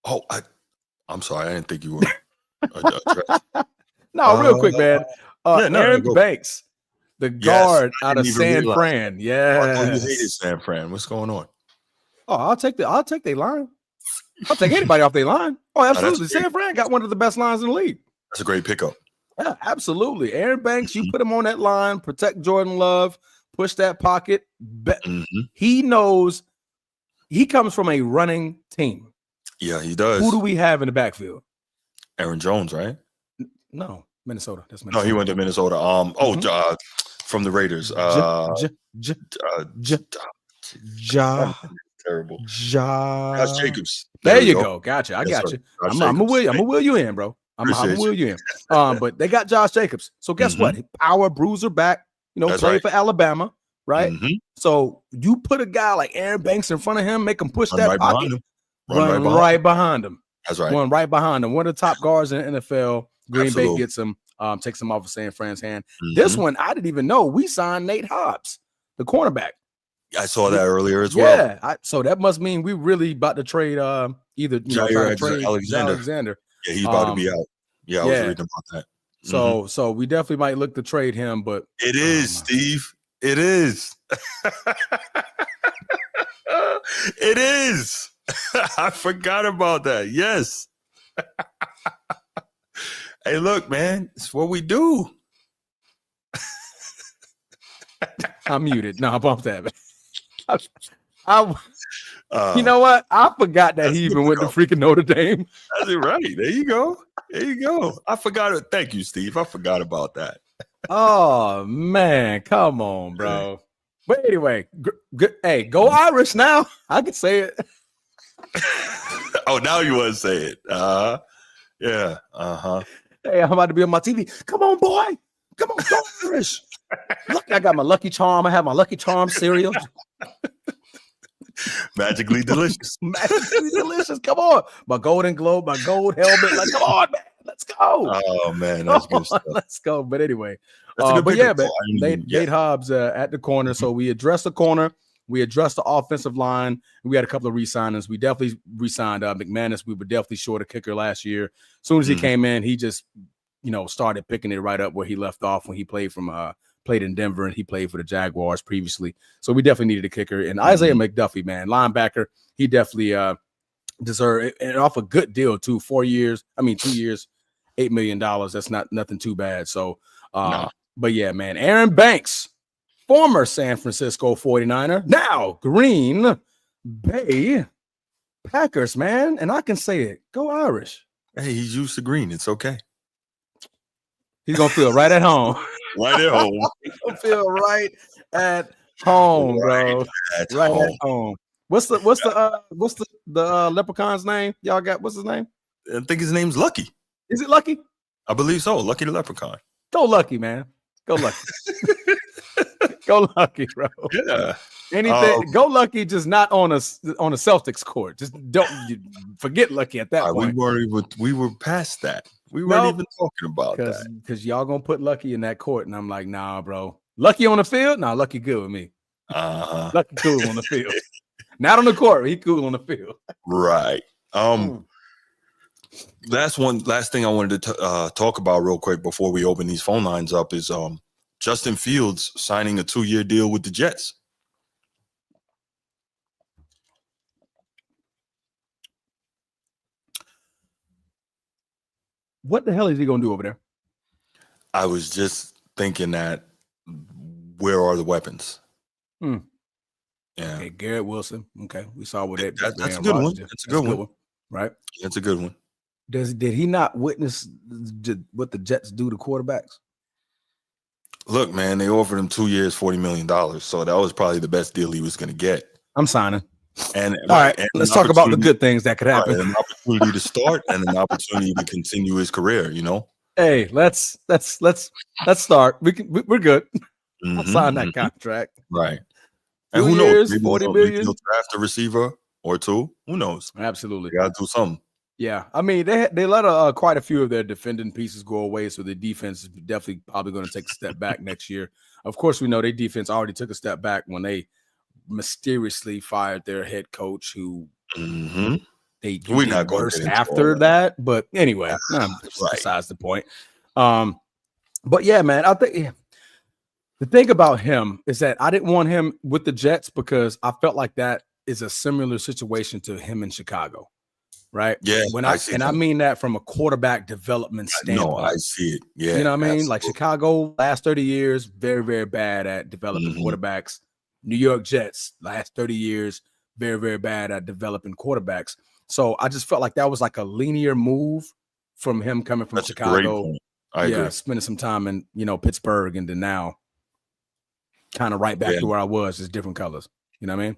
Oh, I'm sorry. I didn't think you were. No, real quick, man. Aaron Banks, the guard out of San Fran. Yeah, I thought you hated San Fran. What's going on? Oh, I'll take their line. I'll take anybody off their line. Oh, absolutely. San Fran got one of the best lines in the league. That's a great pickup. Yeah, absolutely. Aaron Banks, you put him on that line, protect Jordan Love, push that pocket. He knows he comes from a running team. Yeah, he does. Who do we have in the backfield? Aaron Jones, right? No, Minnesota. That's Minnesota. No, he went to Minnesota. From the Raiders. Terrible. Josh Jacobs. There you go. Gotcha. I got you. I'm gonna wheel you in, bro. I'm gonna wheel you in. But they got Josh Jacobs. So guess what? Power bruiser back. Played for Alabama, right? So you put a guy like Aaron Banks in front of him, make him push that pocket, run right behind him. That's right. Run right behind him. One of the top guards in the NFL. Green Bay gets him, takes him off of San Fran's hand. This one, I didn't even know. We signed Nate Hobbs, the cornerback. I saw that earlier as well. Yeah, so that must mean we really about to trade either Jair Alexander. Yeah, he's about to be out. Yeah, I was reading about that. So we definitely might look to trade him, but it is Steve. It is. It is. I forgot about that. Yes. Hey, look, man, it's what we do. I'm muted. No, I bumped that. You know what? I forgot that he even went to freaking Notre Dame. That's it, right. There you go. I forgot it. Thank you, Steve. I forgot about that. Oh, man. Come on, bro. But anyway, hey, go Irish now. I can say it. Oh, now you want to say it. Yeah. Hey, I'm about to be on my TV. Come on, boy. Come on, go Irish. Look, I got my Lucky Charm. I have my Lucky Charm cereal. Magically delicious. Magically delicious. Come on. My golden globe, my gold helmet. Like, come on, man. Let's go. Oh, man. That's good stuff. Let's go. But anyway. Nate Hobbs at the corner. So we addressed the corner. We addressed the offensive line. We had a couple of re-signings. We definitely re-signed McManus. We were definitely short a kicker last year. As soon as he came in, he just, started picking it right up where he left off when he played in Denver, and he played for the Jaguars previously. So we definitely needed a kicker. And Isaiah McDuffie, man, linebacker, he definitely deserved it. And off a good deal, too. 2 years, $8 million. That's not nothing too bad. So, But yeah, man, Aaron Banks, former San Francisco 49er, now Green Bay Packers, man. And I can say it. Go Irish. Hey, he's used to green. It's okay. He's going to feel right at home. Right at home. He's going to feel right at home, bro. At home. What's the leprechaun's name? Y'all got, what's his name? I think his name's Lucky. Is it Lucky? I believe so. Lucky the leprechaun. Go Lucky, man. Go Lucky. Go Lucky, bro. Yeah. Anything. Go Lucky, just not on a Celtics court. Just don't forget Lucky at that point. We were past that. We weren't even talking about that. Because y'all gonna put Lucky in that court, and I'm like, nah, bro. Lucky on the field? Nah, Lucky good with me. Lucky cool on the field. Not on the court. He cool on the field. Right. Last thing I wanted to talk about real quick before we open these phone lines up is Justin Fields signing a 2-year deal with the Jets. What the hell is he going to do over there? I was just thinking that, where are the weapons? Yeah. Okay, Garrett Wilson. Okay, we saw what that's a good one. That's a good one, right? That's a good one. Did he not witness what the Jets do to quarterbacks? Look, man, they offered him 2 years, $40 million. So that was probably the best deal he was going to get. I'm signing. And all right, let's talk about the good things that could happen. Right, an opportunity to start and an opportunity to continue his career. Hey, let's start. We're good. I'll sign that contract. Right. And who knows? Maybe 40 million. Maybe they'll draft a receiver or two. Who knows? Absolutely. They got to do something. Yeah. I mean, they let quite a few of their defending pieces go away, so the defense is definitely probably going to take a step back next year. Of course, we know their defense already took a step back when they mysteriously fired their head coach, who we're not going worse after that. But anyway, besides the point. But yeah, man, I think the thing about him is that I didn't want him with the Jets because I felt like that is a similar situation to him in Chicago, right? Yeah, I mean that from a quarterback development standpoint. No, I see it. Yeah, you know what I mean? Like Chicago, last 30 years, very, very bad at developing quarterbacks. New York Jets, last 30 years, very, very bad at developing quarterbacks. So I just felt like that was like a linear move from him coming from Chicago. I agree. Spending some time in, Pittsburgh, and then now kind of right back to where I was, just different colors. You know what I mean?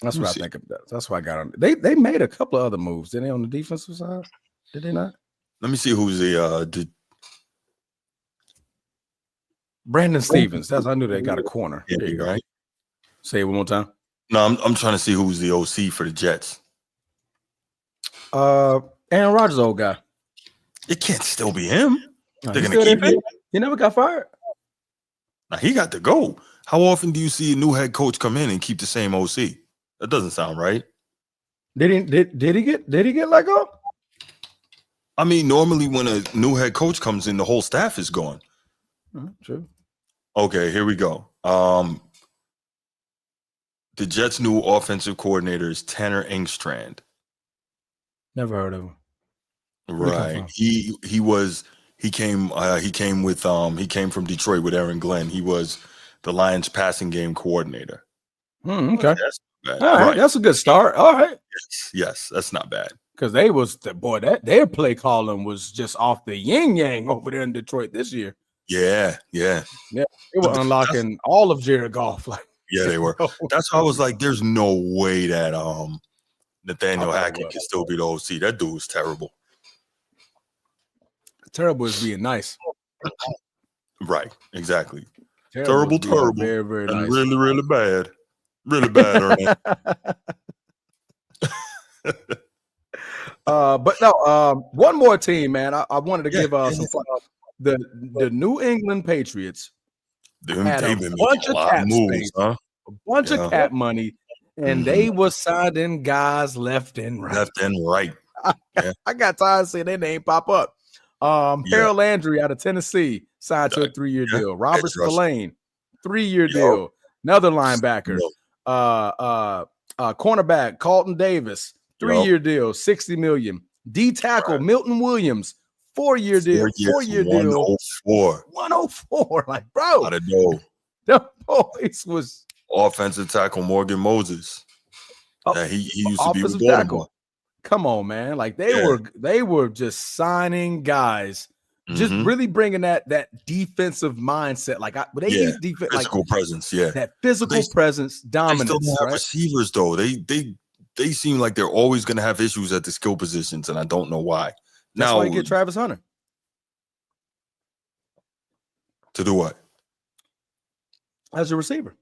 That's what I think of that. That's why I got on. They made a couple of other moves. Did they on the defensive side? Did they not? Let me see who's the Brandon Stevens. I knew they got a corner. Yeah, there you go. Right? Say it one more time. No, I'm trying to see who's the OC for the Jets. Aaron Rodgers, old guy. It can't still be him. No, they're gonna keep him. He never got fired. Now he got to go. How often do you see a new head coach come in and keep the same OC? That doesn't sound right. Did he get let go? I mean, normally when a new head coach comes in, the whole staff is gone. True. Okay, here we go. The Jets' new offensive coordinator is Tanner Engstrand. Never heard of him. Right. He came from Detroit with Aaron Glenn. He was the Lions passing game coordinator. Okay. All right. That's a good start. All right. Yes, that's not bad. Because their play calling was just off the yin yang over there in Detroit this year. Yeah. They were unlocking all of Jared Goff. Yeah, they were. That's why I was like, there's no way that Nathaniel Hackett can still be the OC. That dude was terrible. Terrible is being nice. Right, exactly. Terrible. Very, very nice. And really, really bad. Really bad. But no, one more team, man. I wanted to give some fun. The New England Patriots had a bunch of cap space, a bunch of cap money, and they were signing guys left and right. I got tired of seeing their name pop up. Harold Landry out of Tennessee signed to a 3-year deal. Robert Spillane, 3-year deal. Another linebacker. Cornerback Carlton Davis, 3-year deal, $60 million. D tackle Milton Williams, 4-year deal. 4-year deal. 104. Like, bro. I don't know. The boys was offensive tackle Morgan Moses. He used to be with Baltimore. Come on, man. Like they were just signing guys, just really bringing that defensive mindset. Like use defense, physical presence, that physical presence, dominance. They still have receivers though. They seem like they're always going to have issues at the skill positions, and I don't know why. That's why you get Travis Hunter to do what? As a receiver.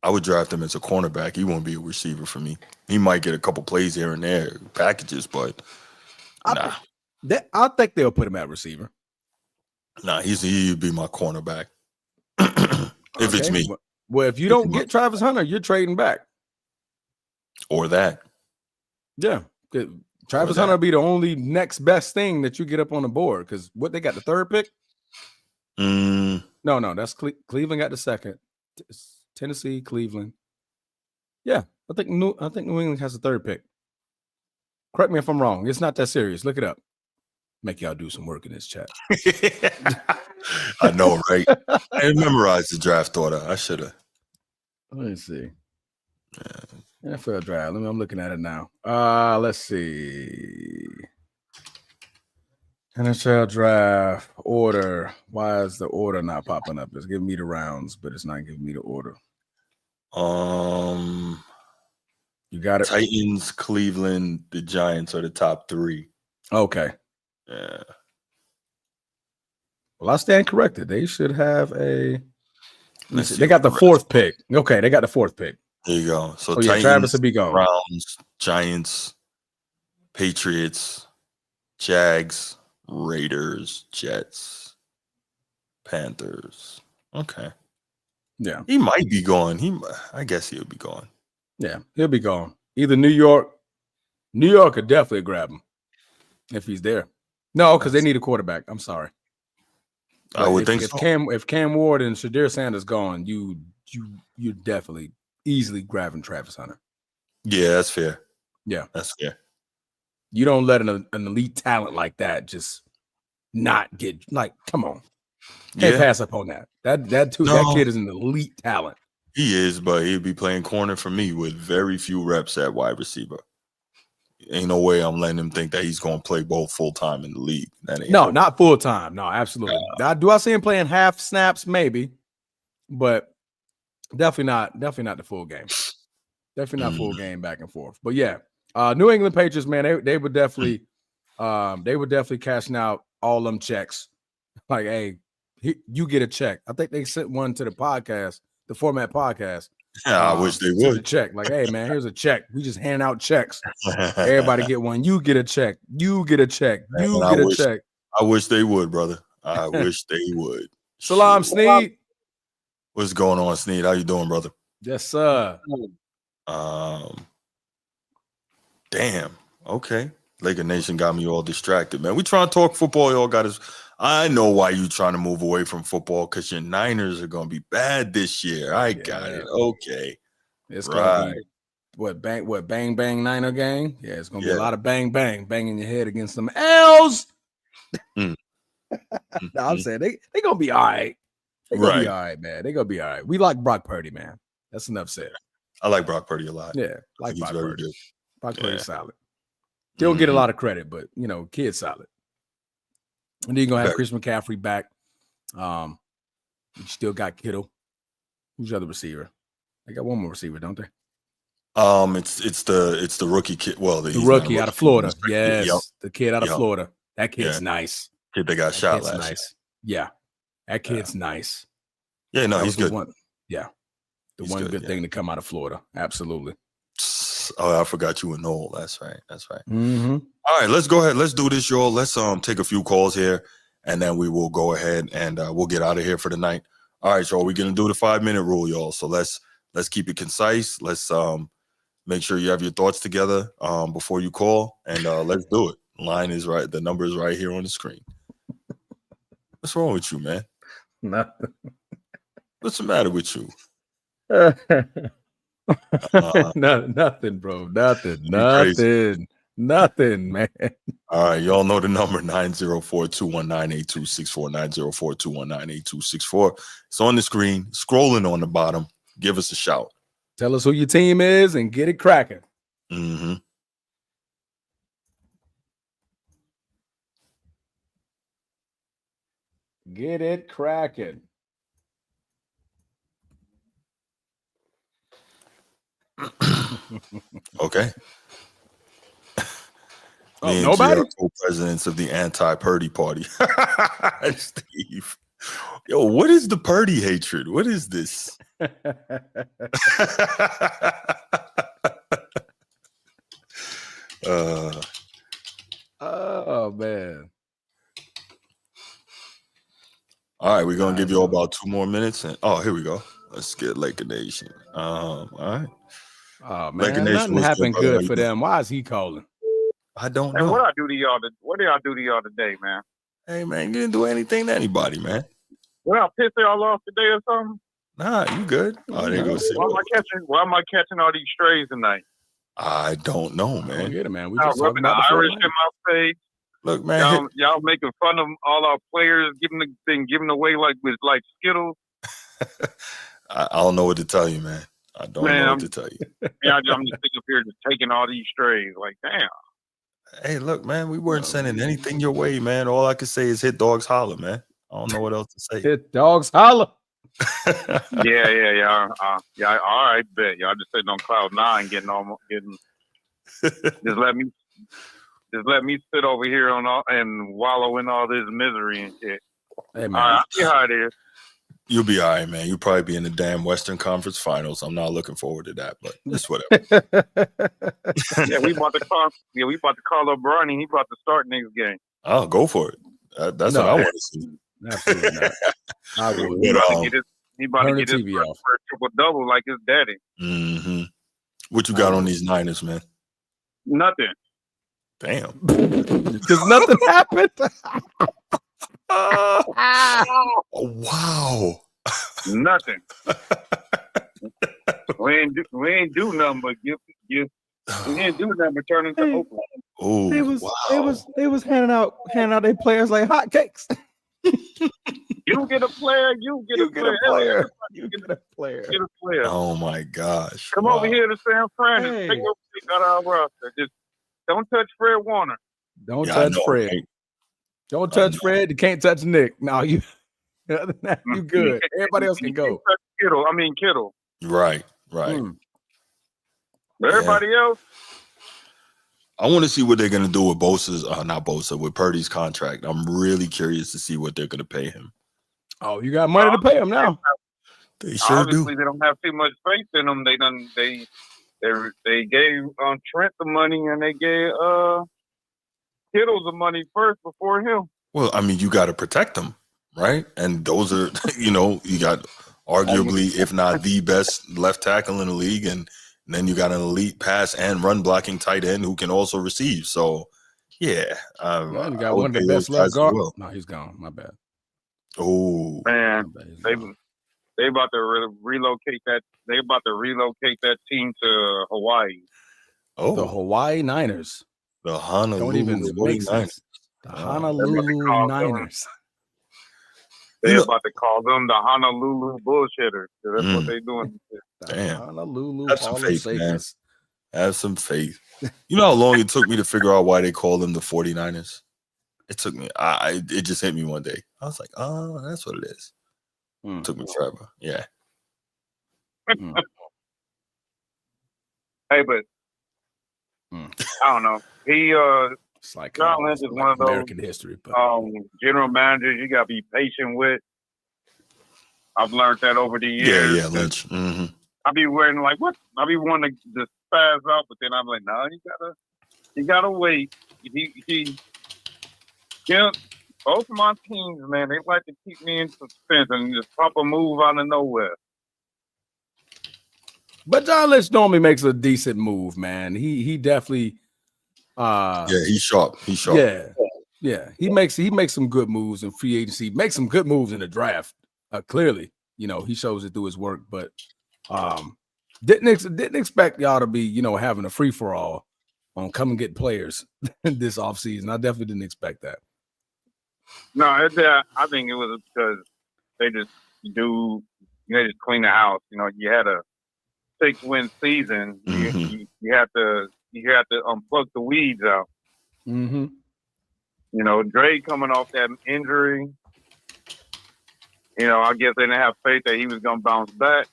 I would draft him as a cornerback. He won't be a receiver for me. He might get a couple plays here and there, packages, but I think they'll put him at receiver. Nah, he'd be my cornerback. If it's me. Well, if you don't get Travis Hunter, you're trading back. Or that. Yeah. Travis Hunter will be the only next best thing that you get up on the board. Because what they got, the 3rd pick? No, that's Cleveland got the 2nd. Tennessee, Cleveland. Yeah, I think New England has the 3rd pick. Correct me if I'm wrong. It's not that serious. Look it up. Make y'all do some work in this chat. I know, right? I memorized the draft order. I should have. Let me see. NFL draft. I'm looking at it now. Let's see. NFL draft order. Why is the order not popping up? It's giving me the rounds, but it's not giving me the order. You got it. Titans, Cleveland, the Giants are the top 3. Okay. Yeah. Well, I stand corrected. They should have a. They got the 4th pick. Okay, they got the 4th pick. There you go. So yeah, Titans, Travis will be gone. Browns, Giants, Patriots, Jags, Raiders, Jets, Panthers. Okay. Yeah. He might be gone. I guess he'll be gone. Yeah, he'll be gone. Either New York could definitely grab him if he's there. No, because they need a quarterback. I'm sorry. I would think so. If Cam Ward and Shadir Sanders gone, you're definitely easily grabbing Travis Hunter. Yeah, that's fair. Yeah, that's fair. You don't let an elite talent like that just not get come on. Can't pass up on that. That kid is an elite talent. He is, but he'd be playing corner for me with very few reps at wide receiver. Ain't no way I'm letting him think that he's going to play both full time in the league. No, not full time. No, absolutely. Do I see him playing half snaps? Maybe, but definitely not the full game. Definitely not full game back and forth. But yeah, New England Patriots, man, they would definitely cashing out all them checks. Like, hey, you get a check. I think they sent one to the podcast, the Format Podcast. Yeah, I wish they would. A check. Like, hey, man, here's a check. We just handing out checks. Everybody get one. You get a check. You get a check. You get a check. I wish they would, brother. I wish they would. Salam, Sneed. What's going on, Sneed? How you doing, brother? Yes, sir. Damn. Okay. Laker Nation got me all distracted, man. We trying to talk football. Y'all got us. I know why you trying to move away from football, because your Niners are going to be bad this year. I got it. Okay. It's going to be bang, bang, Niner gang? Yeah, it's going to be a lot of bang, banging your head against some L's. No, I'm saying they going to be all right. They're going to be all right, man. They're going to be all right. We like Brock Purdy, man. That's enough said. I like Brock Purdy a lot. Yeah, like Brock Purdy. Brock Purdy's solid. He don't get a lot of credit, but, kid's solid. And then you're going to have Chris McCaffrey back. You still got Kittle. Who's the other receiver? They got one more receiver, don't they? It's the rookie kid. Well, the rookie out of Florida. Yes, the kid out of Florida. That kid's nice. Kid that got shot last year. Yeah, that kid's nice. Yeah, no, he's good. The one good thing to come out of Florida. Absolutely. Oh, I forgot you were Noel. That's right. Mm-hmm. All right, let's go ahead. Let's do this, y'all. Let's take a few calls here, and then we will go ahead and we'll get out of here for the night. All right, y'all. We're gonna do the 5-minute rule, y'all. So let's keep it concise. Let's make sure you have your thoughts together before you call, and let's do it. Line is right. The number is right here on the screen. What's wrong with you, man? Nothing. What's the matter with you? Nothing, bro. Nothing, man. All right, y'all know the number 904-219-8264, 904-219-8264. It's on the screen, scrolling on the bottom. Give us a shout. Tell us who your team is and get it cracking. Mm-hmm. Get it cracking. Okay. Me and nobody? G are co-presidents of the anti-Purdy party. Steve. Yo, what is the Purdy hatred? What is this? Oh, man. All right, we're going to give you all about 2 more minutes. And here we go. Let's get Laker Nation. All right. Oh, man, nothing happened good for them. Why is he calling? I don't know. What did I do to y'all today, man? Hey, man, you didn't do anything to anybody, man. Well, I pissed y'all off today or something? Nah, you good. Oh, there you go. Why am I catching all these strays tonight? I don't know, man. I don't get it, man. We just rubbing the Irish in my face. Look, man. Y'all making fun of all our players, giving away like Skittles. I don't know what to tell you, man. I don't know what to tell you. I'm just sitting up here just taking all these strays. Like, damn. Hey, look, man, we weren't sending anything your way, man. All I could say is hit dogs holler, man. I don't know what else to say. Hit dogs holler. Yeah. All right, bet. Y'all just sitting on cloud 9, getting. Just let me sit over here and wallow in all this misery and shit. Hey, man. All right, I see how it is. You'll be all right, man. You'll probably be in the damn Western Conference Finals. I'm not looking forward to that, but it's whatever. Yeah, we about to call up Bronny. He about to start next game. Oh, go for it. That's what I want to see. Absolutely not. I will. He about to get his TV off. for a triple-double like his daddy. Mm-hmm. What you got on these Niners, man? Nothing. Damn. Because nothing happened. Wow. Nothing. we ain't do nothing but give. We didn't do nothing but turn into Oakland. Oh, They was handing out their players like hotcakes. You get a player. You get a player. You get a player. Get a player. Oh my gosh. Come over here to San Fran and take your pick out of our roster. Just don't touch Fred Warner. Don't touch Fred. Right? Don't touch Fred. You can't touch Nick. No, you. Other than that, you good. Everybody else can go. Kittle. Right. But everybody else. I want to see what they're going to do with with Purdy's contract. I'm really curious to see what they're going to pay him. Oh, you got money to pay him now. They sure Obviously, they don't have too much faith in him. They gave Trent the money and they gave Kittle the money first before him. Well, I mean, you got to protect them, right? And those are, you got arguably, if not the best left tackle in the league, and then you got an elite pass and run blocking tight end who can also receive. So, yeah. You got one of the best left guard. Well. No, he's gone. My bad. Oh. Man, they about to relocate that. They about to relocate that team to Hawaii. Oh. The Hawaii Niners. The Honolulu 49ers. The Honolulu Niners. They're about to call them the Honolulu bullshitters. That's what they're doing. Damn. Honolulu. Have some faith, man. Have some faith. You know how long it took me to figure out why they call them the 49ers? It took me. It just hit me one day. I was like, oh, that's what it is. It took me forever. Yeah. Hey, but I don't know. It's like John Lynch is one of those American history. But general managers you gotta be patient with. I've learned that over the years. Yeah, Lynch. Mm-hmm. I be wearing like what? I be wanting to spaz out, but then I'm like, no, you gotta wait. Both of my teams, man, they like to keep me in suspense and just pop a move out of nowhere. But John Lynch normally makes a decent move, man. He definitely. He's sharp. Yeah. He makes some good moves in free agency. Makes some good moves in the draft. Clearly, he shows it through his work. But didn't expect y'all to be, having a free for all on come and get players this offseason. I definitely didn't expect that. No, I think it was because they just clean the house. You had a 6-win season. Mm-hmm. You have to unplug the weeds out. Mm-hmm. Dre coming off that injury. I guess they didn't have faith that he was going to bounce back.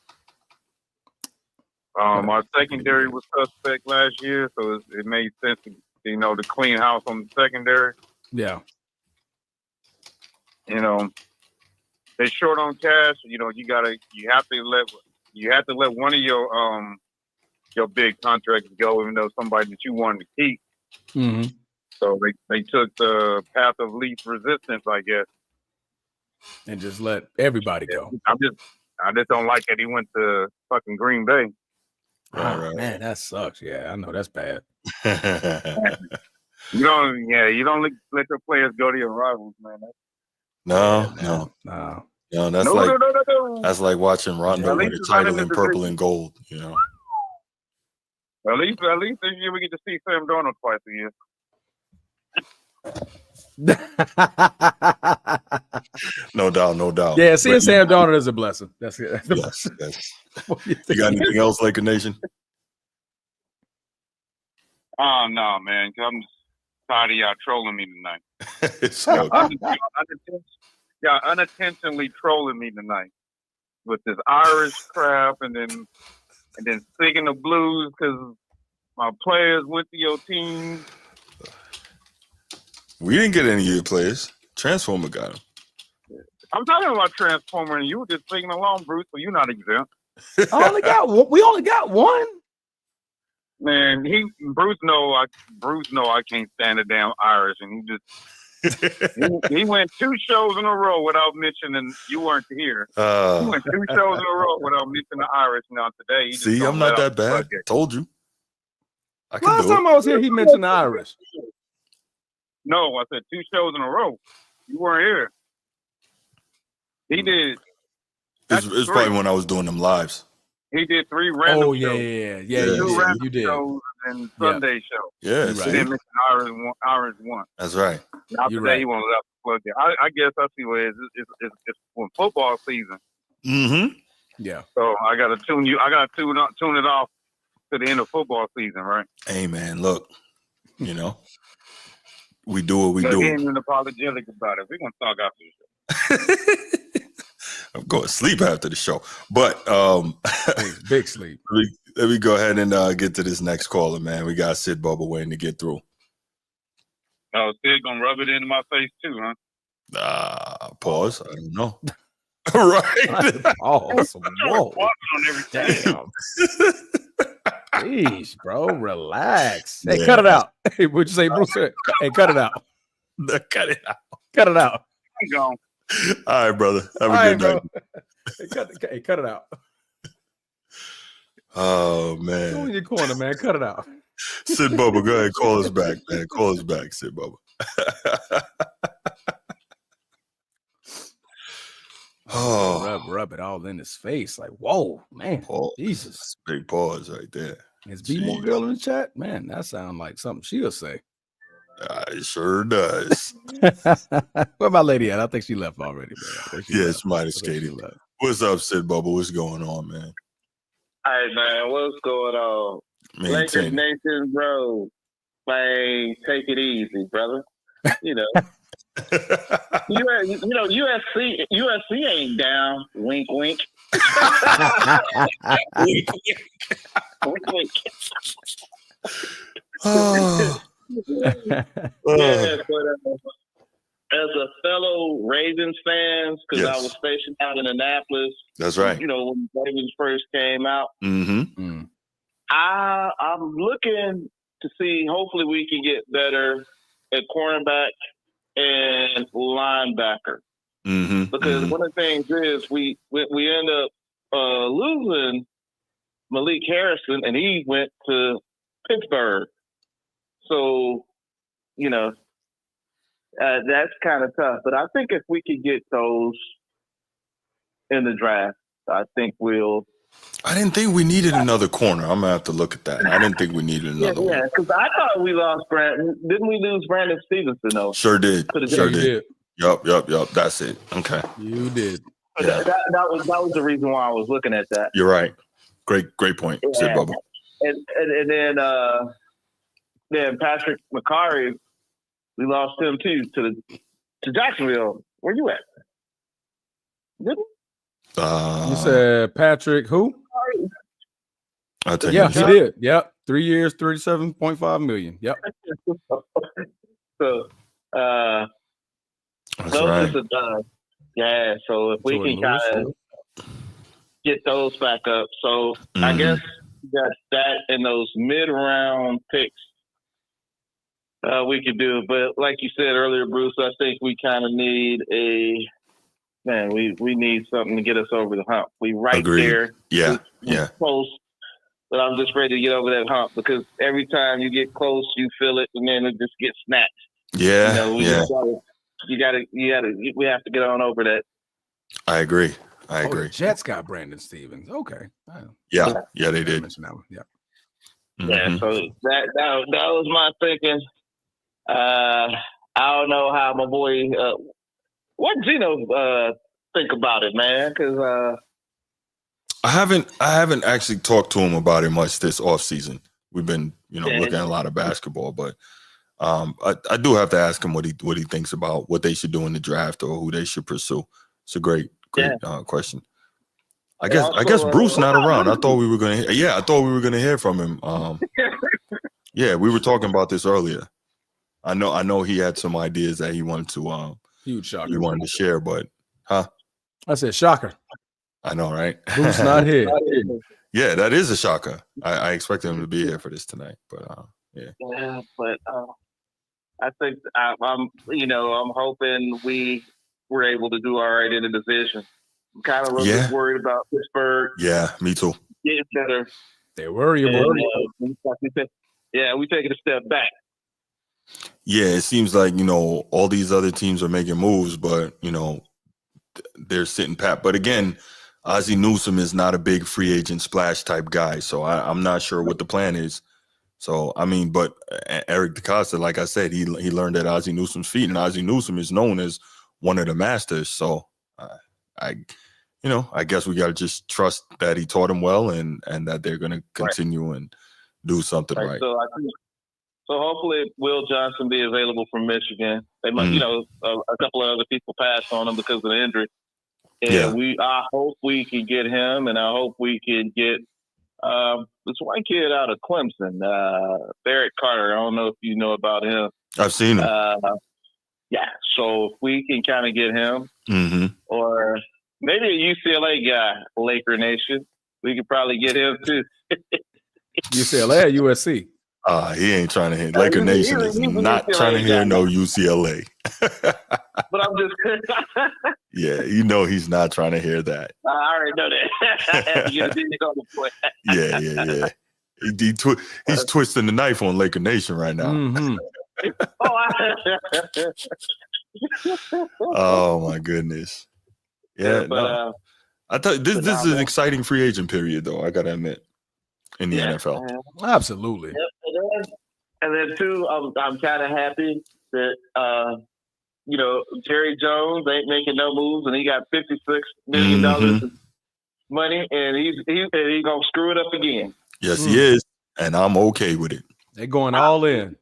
Our secondary was suspect last year, so it made sense to clean house on the secondary. Yeah. They're short on cash. You have to let one of your big contracts go, even though somebody that you wanted to keep. Mm-hmm. So they took the path of least resistance, I guess, and just let everybody go. I just don't like that he went to fucking Green Bay. Right. Man, that sucks. Yeah, I know that's bad. You don't let your players go to your rivals, man. No. That's like watching Rondo win a title in purple and gold. At least this year we get to see Sam Darnold twice a year. No doubt. Yeah, seeing Sam Darnold is a blessing. That's it. Yes. You got anything else, Laker Nation? Oh no, man. I'm just tired of y'all trolling me tonight. Y'all unintentionally trolling me tonight. with this Irish crap, and then singing the blues because my players went to your team. We didn't get any of your players. Transformer got them. I'm talking about Transformer, and you were just singing along, Bruce, so you're not exempt. I only got one. We only got one. Man, Bruce know I can't stand the damn Irish, and he just he went 2 shows in a row without mentioning you weren't here. He went 2 shows in a row without mentioning the Irish. Now today, see, I'm not that bad. Told you. Last time I was here, he mentioned the Irish. No, I said 2 shows in a row. You weren't here. He did. It's probably when I was doing them lives. He did 3 random shows. Yeah. You did. Shows and Sunday show. Yeah, he didn't mention Irish one. That's right. Now today he won't let plug it. I guess I see what it is. It's when football season. Mm-hmm. Yeah. So I got to tune you. I got to tune it off to the end of football season, right? Hey man, look, we do what we do. Ain't even apologetic about it. We're gonna talk after the show. I'm going to sleep after the show, but big sleep. Let me go ahead and get to this next caller, man. We got Sid Bubba waiting to get through. Oh, Sid gonna rub it into my face too, huh? Pause. I don't know. Right. Pause. Whoa. On everything. Jeez, bro, relax. Hey, cut it out. Hey, what'd you say, Bruce? Hey, cut it out. Cut it out. Cut it out. I'm gone. All right, brother. Have a good night. Hey, cut it out. Oh, man. Go in your corner, man. Cut it out. Sid Bubba, go ahead. Call us back, man. Call us back, Sid Bubba. Rub it all in his face. Like, whoa, man. Pause. Jesus. Big pause right there. Is B more girl in the chat? Man, that sounds like something she'll say. It sure does. Where my lady at? I think she left already, man. She might have skated. What's up, Sid Bubba? What's going on, man? Hey, man, what's going on? Lakers Nation, bro. Man, take it easy, brother. USC ain't down. Wink, wink. Wink, wink. Oh. Yeah, but as a fellow Ravens fan, because I was stationed out in Annapolis. That's right. When the Ravens first came out. Mm-hmm. I'm looking to see, hopefully we can get better at cornerback and linebacker. Mm-hmm. Because one of the things is we end up losing Malik Harrison, and he went to Pittsburgh. So, that's kind of tough. But I think if we could get those in the draft, I think we'll. I didn't think we needed another corner. I'm going to have to look at that. I didn't think we needed another one. Yeah, because I thought we lost Brandon. Didn't we lose Brandon Stevenson, though? Sure did. Sure did. Yup. That's it. Okay. You did. Yeah. That was the reason why I was looking at that. You're right. Great point, Sid Bubba. And then Patrick McCarry, we lost him too to Jacksonville. Where you at? Didn't we? You said Patrick who? I'll tell you. He did. Yep. 3 years, $37.5 million. Yep. So that's right. So if we can kind of get those back up. So I guess that and those mid-round picks we could do. But like you said earlier, Bruce, I think we kind of need we need something to get us over the hump. We there. Yeah. Close. But I'm just ready to get over that hump because every time you get close, you feel it, and then it just gets snatched. Yeah. We have to get on over that. I agree. The Jets got Brandon Stevens. Okay. Yeah, they did. Yeah. Yeah. So that was my thinking. I don't know how my boy. What Gino think about it, man? Because I haven't actually talked to him about it much this offseason. We've been looking at a lot of basketball, but I do have to ask him what he thinks about what they should do in the draft or who they should pursue. It's a great question. I guess Bruce not around. I thought we were gonna hear from him. Yeah, we were talking about this earlier. I know he had some ideas that he wanted to huge shocker. He wanted to share, but I said shocker. I know, right? Bruce not here. Yeah, that is a shocker. I expect him to be here for this tonight, but yeah. Yeah, but I think I'm hoping we were able to do all right in the division. I'm kind of a little bit worried about Pittsburgh. Yeah, me too. Getting better. They're worryable. We taking a step back. Yeah, it seems like, all these other teams are making moves, but, they're sitting pat. But again, Ozzie Newsome is not a big free agent splash type guy, so I'm not sure what the plan is. So, I mean, but Eric DeCosta, like I said, he learned at Ozzie Newsome's feet, and Ozzie Newsome is known as one of the masters. So, I guess we got to just trust that he taught him well and that they're going to continue and do something right. So hopefully Will Johnson be available from Michigan. They might, a couple of other people passed on him because of the injury. And I hope we can get him, and I hope we can get this one kid out of Clemson, Barrett Carter. I don't know if you know about him. I've seen him. So if we can kind of get him, or maybe a UCLA guy, Laker Nation, we could probably get him too. UCLA or USC? He ain't trying to hear. Laker Nation is not trying to hear no UCLA. But I'm just yeah, he's not trying to hear that. I already know that. Yeah. He's twisting the knife on Laker Nation right now. Oh my goodness. Yeah, but I thought this is an exciting free agent period, though. I gotta admit, in the NFL. Absolutely. And then too, I'm kind of happy that Jerry Jones ain't making no moves, and he got $56 million in money, and he's gonna screw it up again. Yes, he is, and I'm okay with it. They're going all in.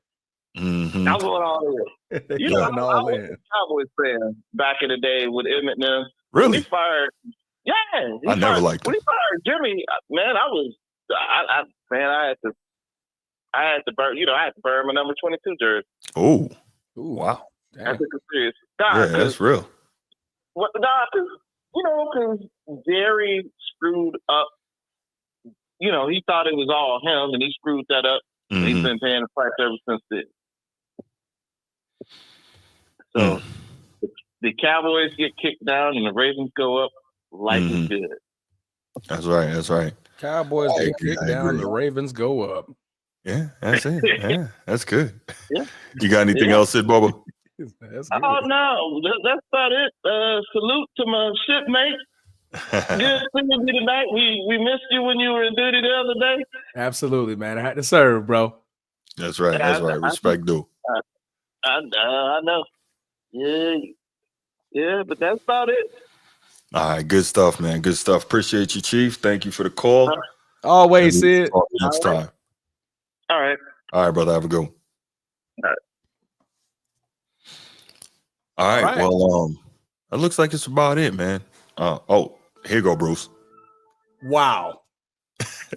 I'm going all in. I was a Cowboys fan back in the day with Emmett and them. Really? He fired. Yeah, I never liked him. When he fired Jimmy, man, I had to burn. I had to burn my number 22 jersey. Oh, wow. I took it serious. That's real. Because Jerry screwed up. He thought it was all him, and he screwed that up. And he's been paying the price ever since then. So the Cowboys get kicked down, and the Ravens go up. Life is good. That's right. Cowboys get kicked down, the Ravens go up. Yeah, that's it. Yeah, that's good. Yeah. You got anything else, Sid Bubba? Oh, no. That's about it. Salute to my shipmate. Good seeing you tonight. We missed you when you were in duty the other day. Absolutely, man. I had to serve, bro. That's right. Respect due. I know. Yeah, but that's about it. All right, good stuff, man. Good stuff. Appreciate you, Chief. Thank you for the call. Always, Sid. Next time. All right. All right, brother. Have a good one. All right. Well, it looks like it's about it, man. Here you go, Bruce. Wow.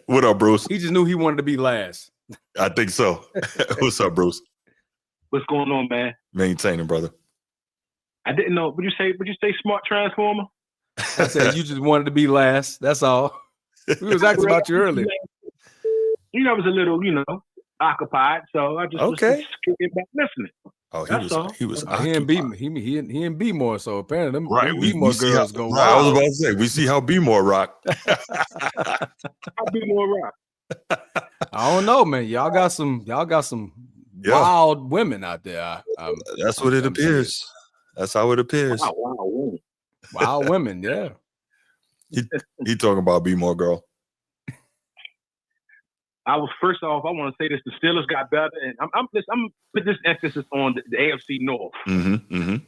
What up, Bruce? He just knew he wanted to be last. I think so. What's up, Bruce? What's going on, man? Maintaining, brother. I didn't know. Would you say smart transformer? I said you just wanted to be last. That's all. We was asking about you earlier. I was a little, occupied, so I just was kicking back listening. Oh, he was he and B more, so apparently them B more girls go wild. I was about to say, we see how B more rock. How B more rock. I don't know, man. Y'all got some wild women out there. That's what it appears. That's how it appears. Wild women, yeah. He talking about B more girl. First off, I want to say this: the Steelers got better, and I'm put this emphasis on the AFC North. I'm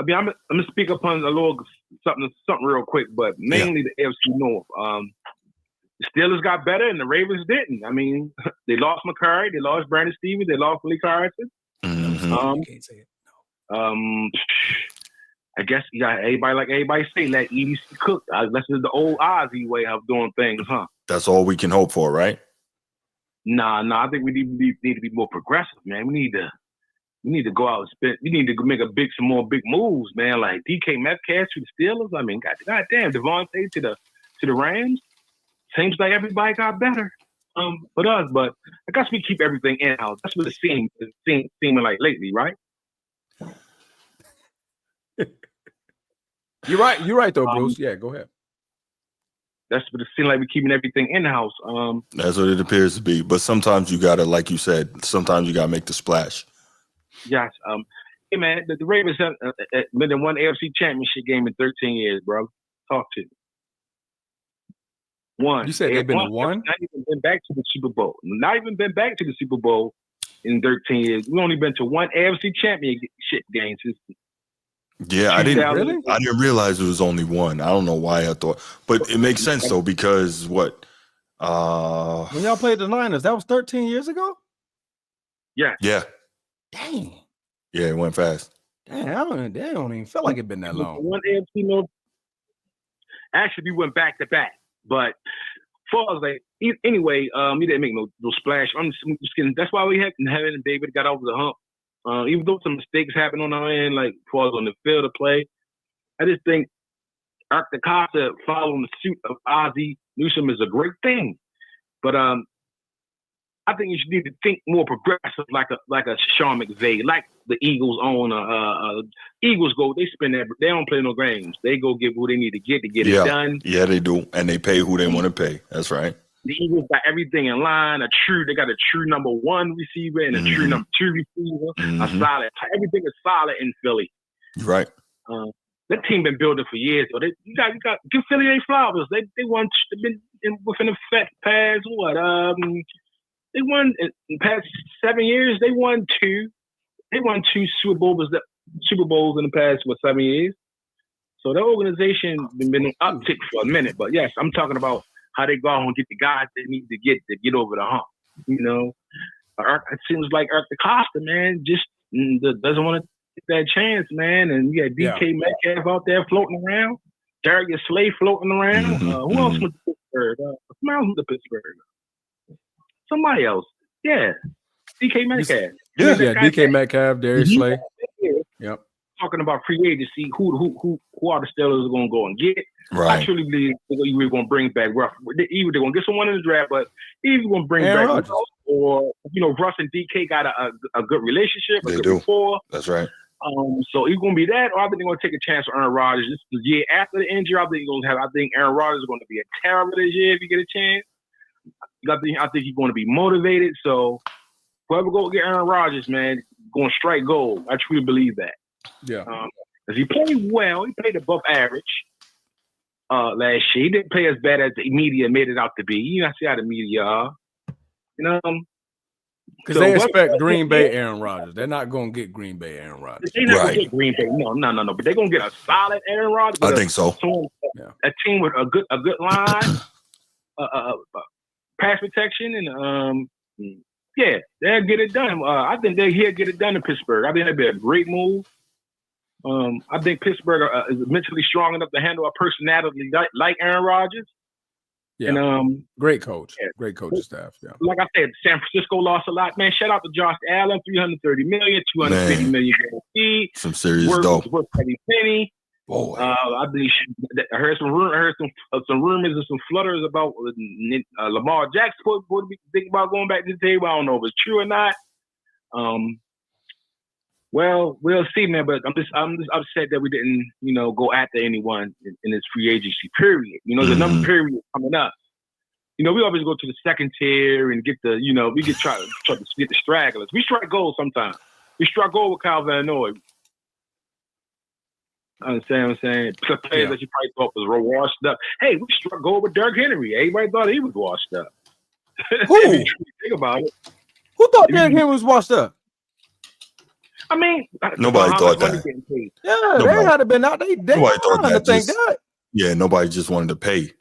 gonna speak upon a little something real quick, but mainly the AFC North. The Steelers got better, and the Ravens didn't. I mean, they lost McCurry, they lost Brandon Stevens, they lost Lee Carson. You can't say it. No. I guess everybody say, let EDC cook. That's the old Ozzy way of doing things, huh? That's all we can hope for, right? Nah. I think we need to be more progressive, man. We need to go out and spend. We need to make some more big moves, man. Like DK Metcalf to the Steelers. I mean, goddamn, Davante to the Rams. Seems like everybody got better. But I guess we keep everything in house. That's what it seeming like lately, right? You're right though, Bruce. Yeah, go ahead. That's what it seems like. We're keeping everything in house. That's what it appears to be. But sometimes you gotta, like you said, sometimes you gotta make the splash. Yes. Hey man, the Ravens have been in one AFC Championship game in 13 years, bro. Talk to me. One. You said they've been to one? Not even been back to the Super Bowl. Not even been back to the Super Bowl in 13 years. We've only been to one AFC Championship game since. Yeah, I didn't realize it was only one. I don't know why I thought, but it makes sense though, because what? When y'all played the Niners, that was 13 years ago? Yeah. Yeah. Dang. Yeah, it went fast. Dang, they don't even feel like it been that long. One AFC North. Actually, we went back to back, but for us, like anyway, we didn't make no splash. I'm just kidding. That's why we haven't David got over the hump. Even though some mistakes happened on our end, like as far as on the field of play, I just think the Costa following the suit of Ozzie Newsome is a great thing. But I think you should need to think more progressive, like a Sean McVay, like the Eagles own. Eagles they don't play no games. They go get who they need to get it done. Yeah, they do, and they pay who they want to pay. That's right. The Eagles got everything in line. They got a true number one receiver and a true number two receiver. A solid. Everything is solid in Philly. Right. That team been building for years. So you got give Philly their flowers. They've been within the past what? They won in the past 7 years. They won two. They won two Super Bowls in the past 7 years. So the organization been on uptick for a minute. But yes, I'm talking about how they go out and get the guys they need to get over the hump. You know, it seems like Eric Costa, man, just doesn't want to take that chance, man. And you got DK Metcalf out there floating around, Darius Slay floating around. Who else went to Pittsburgh? Who else went to Pittsburgh? Somebody else. Yeah, DK Metcalf. Yeah, DK Metcalf, Darius Slay. Yep. Talking about free agency, who are the Steelers going to go and get? Right. I truly believe we're going to bring back Russ. Either they're going to get someone in the draft, but either going to bring Aaron back Rodgers. Russ, or Russ and DK got a good relationship. They do. Rapport. That's right. So it's going to be that, or I think they're going to take a chance on Aaron Rodgers. This is the year after the injury. I think Aaron Rodgers is going to be a terrible this year if you get a chance. I think he's going to be motivated. So whoever go get Aaron Rodgers, man, going to strike gold. I truly believe that. Yeah. Because he played well. He played above average last year. He didn't play as bad as the media made it out to be. You know, see how the media are. Because they expect Green Bay Aaron Rodgers. They're not going to get Green Bay Aaron Rodgers. They're not going to get Green Bay. No. But they're going to get a solid Aaron Rodgers. I think so. A team with a good line, pass protection, and they'll get it done. I think he'll get it done in Pittsburgh. I think that'd be a great move. I think Pittsburgh is mentally strong enough to handle a personality like Aaron Rodgers. Yeah. And great coach. Yeah. Great coaching staff. Yeah. Like I said, San Francisco lost a lot. Man, shout out to Josh Allen, $330 million, $250 million guaranteed. Some serious dough. Worth every penny. Boy. I heard some rumors and some flutters about Lamar Jackson supposed to be thinking about going back to the table. I don't know if it's true or not. Well, we'll see, man. But I'm just upset that we didn't, go after anyone in this free agency period. The number period coming up. We always go to the second tier and get the, we get try to get the stragglers. We strike gold sometimes. We struck gold with Kyle Van Noy. Understand what I'm saying? Players that you probably thought was washed up. Hey, we struck gold with Derrick Henry. Everybody thought he was washed up. Who? Think about it. Who thought Derrick Henry was washed up? I mean, nobody thought that. Yeah, they had been out. They nobody thought that. Thank God. Yeah, nobody just wanted to pay.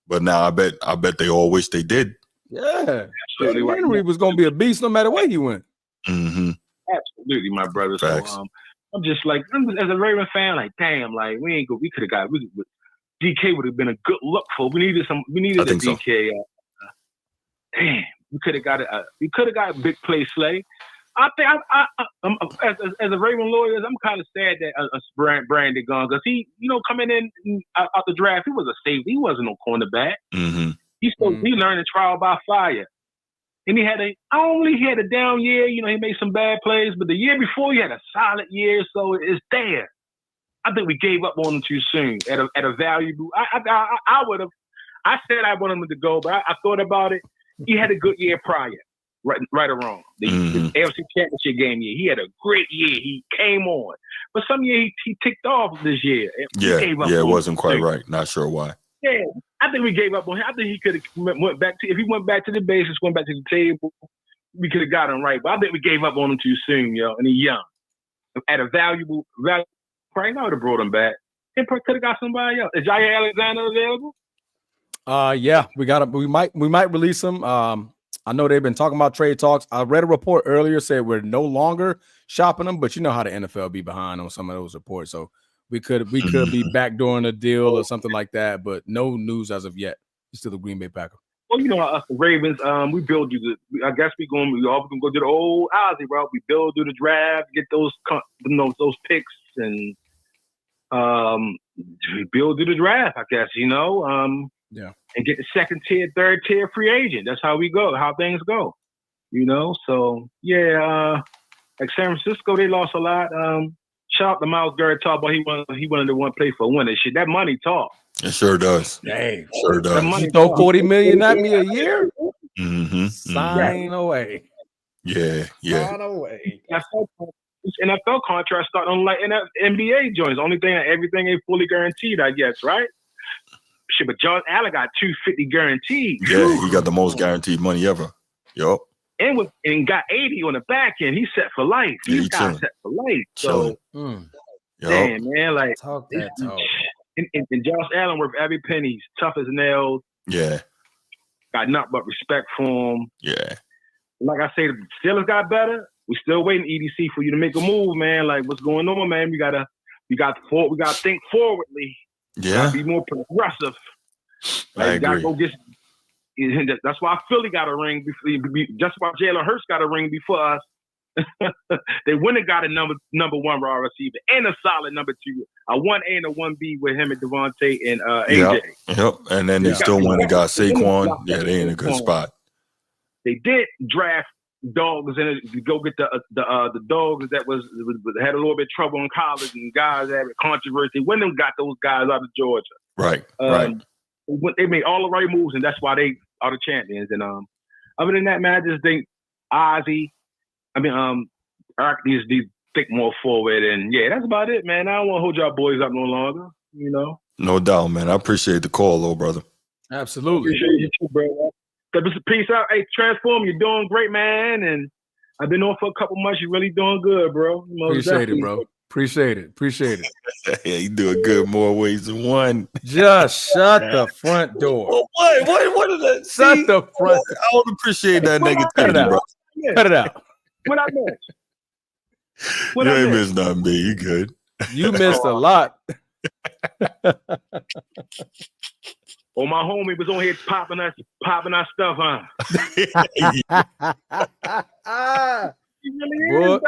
But now I bet they all wish they did. Yeah, Henry was going to be a beast no matter where he went. Mm-hmm. Absolutely, my brother. Facts. So, I'm just like, as a Raven fan, like, damn, like we ain't good. We could have got. DK would have been a good look for. We needed a DK. Damn, we could have got a big play Slay. I think I'm as a Raven lawyer, I'm kind of sad that Brandon gone because he, coming in out the draft, he was a safety. He wasn't no cornerback. Mm-hmm. He learned a trial by fire. And he had a down year. He made some bad plays, but the year before he had a solid year, so it's there. I think we gave up on him too soon at a valuable. I would have. I said I wanted him to go, but I thought about it. He had a good year prior, right or wrong. The AFC Championship game year, he had a great year. He came on, but some year he ticked off this year. It wasn't quite right. Not sure why. Yeah, I think we gave up on him. I think he could have went back to, if he went back to the basics, went back to the table, we could have got him right. But I think we gave up on him too soon, and he's young. At a valuable price, I would have brought him back. And could have got somebody else. Is Jair Alexander available? Yeah, we might release him. I know they've been talking about trade talks. I read a report earlier said we're no longer shopping them, but you know how the NFL be behind on some of those reports. So we could be backdooring a deal or something like that, but no news as of yet. He's still the Green Bay Packer. Well, us the Ravens, we build you I guess we all can go do the old Ozzy route. We build through the draft, get those picks, and we build through the draft. I guess and get the second tier, third tier free agent. That's how we go. How things go. So yeah. Like San Francisco, they lost a lot. Shout out to Miles Garrett talk about he wanted to play for winning shit. That money talk. It sure does. Dang. Sure does. You throw $40 million at me a year? Mm-hmm. Sign away. Yeah. Sign away. NFL contracts start on like NBA joints. Only thing, everything ain't fully guaranteed, I guess, right? Shit, but Josh Allen got $250 guaranteed. Yeah, he got the most guaranteed money ever. Yup. And got 80 on the back end. He's set for life. He's got set for life. So, damn, man, like talk that talk. And Josh Allen worth every penny. He's tough as nails. Yeah. Got nothing but respect for him. Yeah. Like I say, the Steelers got better. We still waiting EDC for you to make a move, man. Like, what's going on, man? We gotta think forwardly. Yeah. Be more progressive. I agree. Gotta go get. That's why Philly got a ring. That's why Jalen Hurts got a ring before us. They wouldn't have got a number one raw receiver and a solid number two, a 1A and a 1B with him and Davante and AJ. Yep. And then they still went and got Saquon. Yeah, they in a good spot. They did draft dogs and go get the dogs that had a little bit of trouble in college and guys that had controversy. When them got those guys out of Georgia, right. They made all the right moves, and that's why they are the champions. And other than that, man, I just think Ozzy. Eric needs to think more forward, and yeah, that's about it, man. I don't want to hold y'all boys up no longer, No doubt, man. I appreciate the call, little brother. Absolutely. Appreciate you too, bro. Peace out. Hey, Transform, you're doing great, man. And I've been on for a couple months. You're really doing good, bro. Appreciate it, bro. Appreciate it. Yeah, you doing good more ways than one. Just shut the front door. What is that? Shut the front. I don't appreciate that negativity, bro. Cut it out. What I miss? You ain't missed nothing, B. You good. You missed a lot. Oh, my homie was on here popping our stuff, huh? She really is,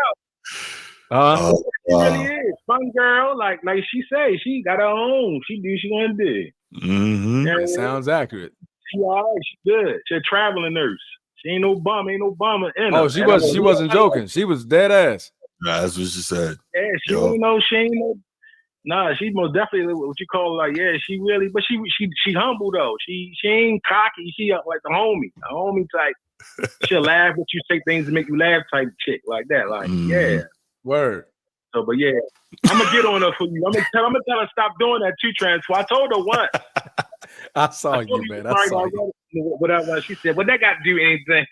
though. She really is. Fun girl, like she say, she got her own. She do she want to do. Mm-hmm. That sounds accurate. She all right. She good. She a traveling nurse. She ain't no bum in her. Oh, she wasn't joking. She was dead ass. Nah, that's what she said. Yeah, she ain't no. Nah, she most definitely what you call like. Yeah, she really, but she humble though. She ain't cocky. She like the homie type. She'll laugh with you, say things to make you laugh type chick like that. Like yeah, word. So, but yeah, I'm gonna get on her for you. I'm gonna tell her stop doing that too. Transfer. I told her once. I saw you, man. I saw you. Whatever she said, well, that got to do anything.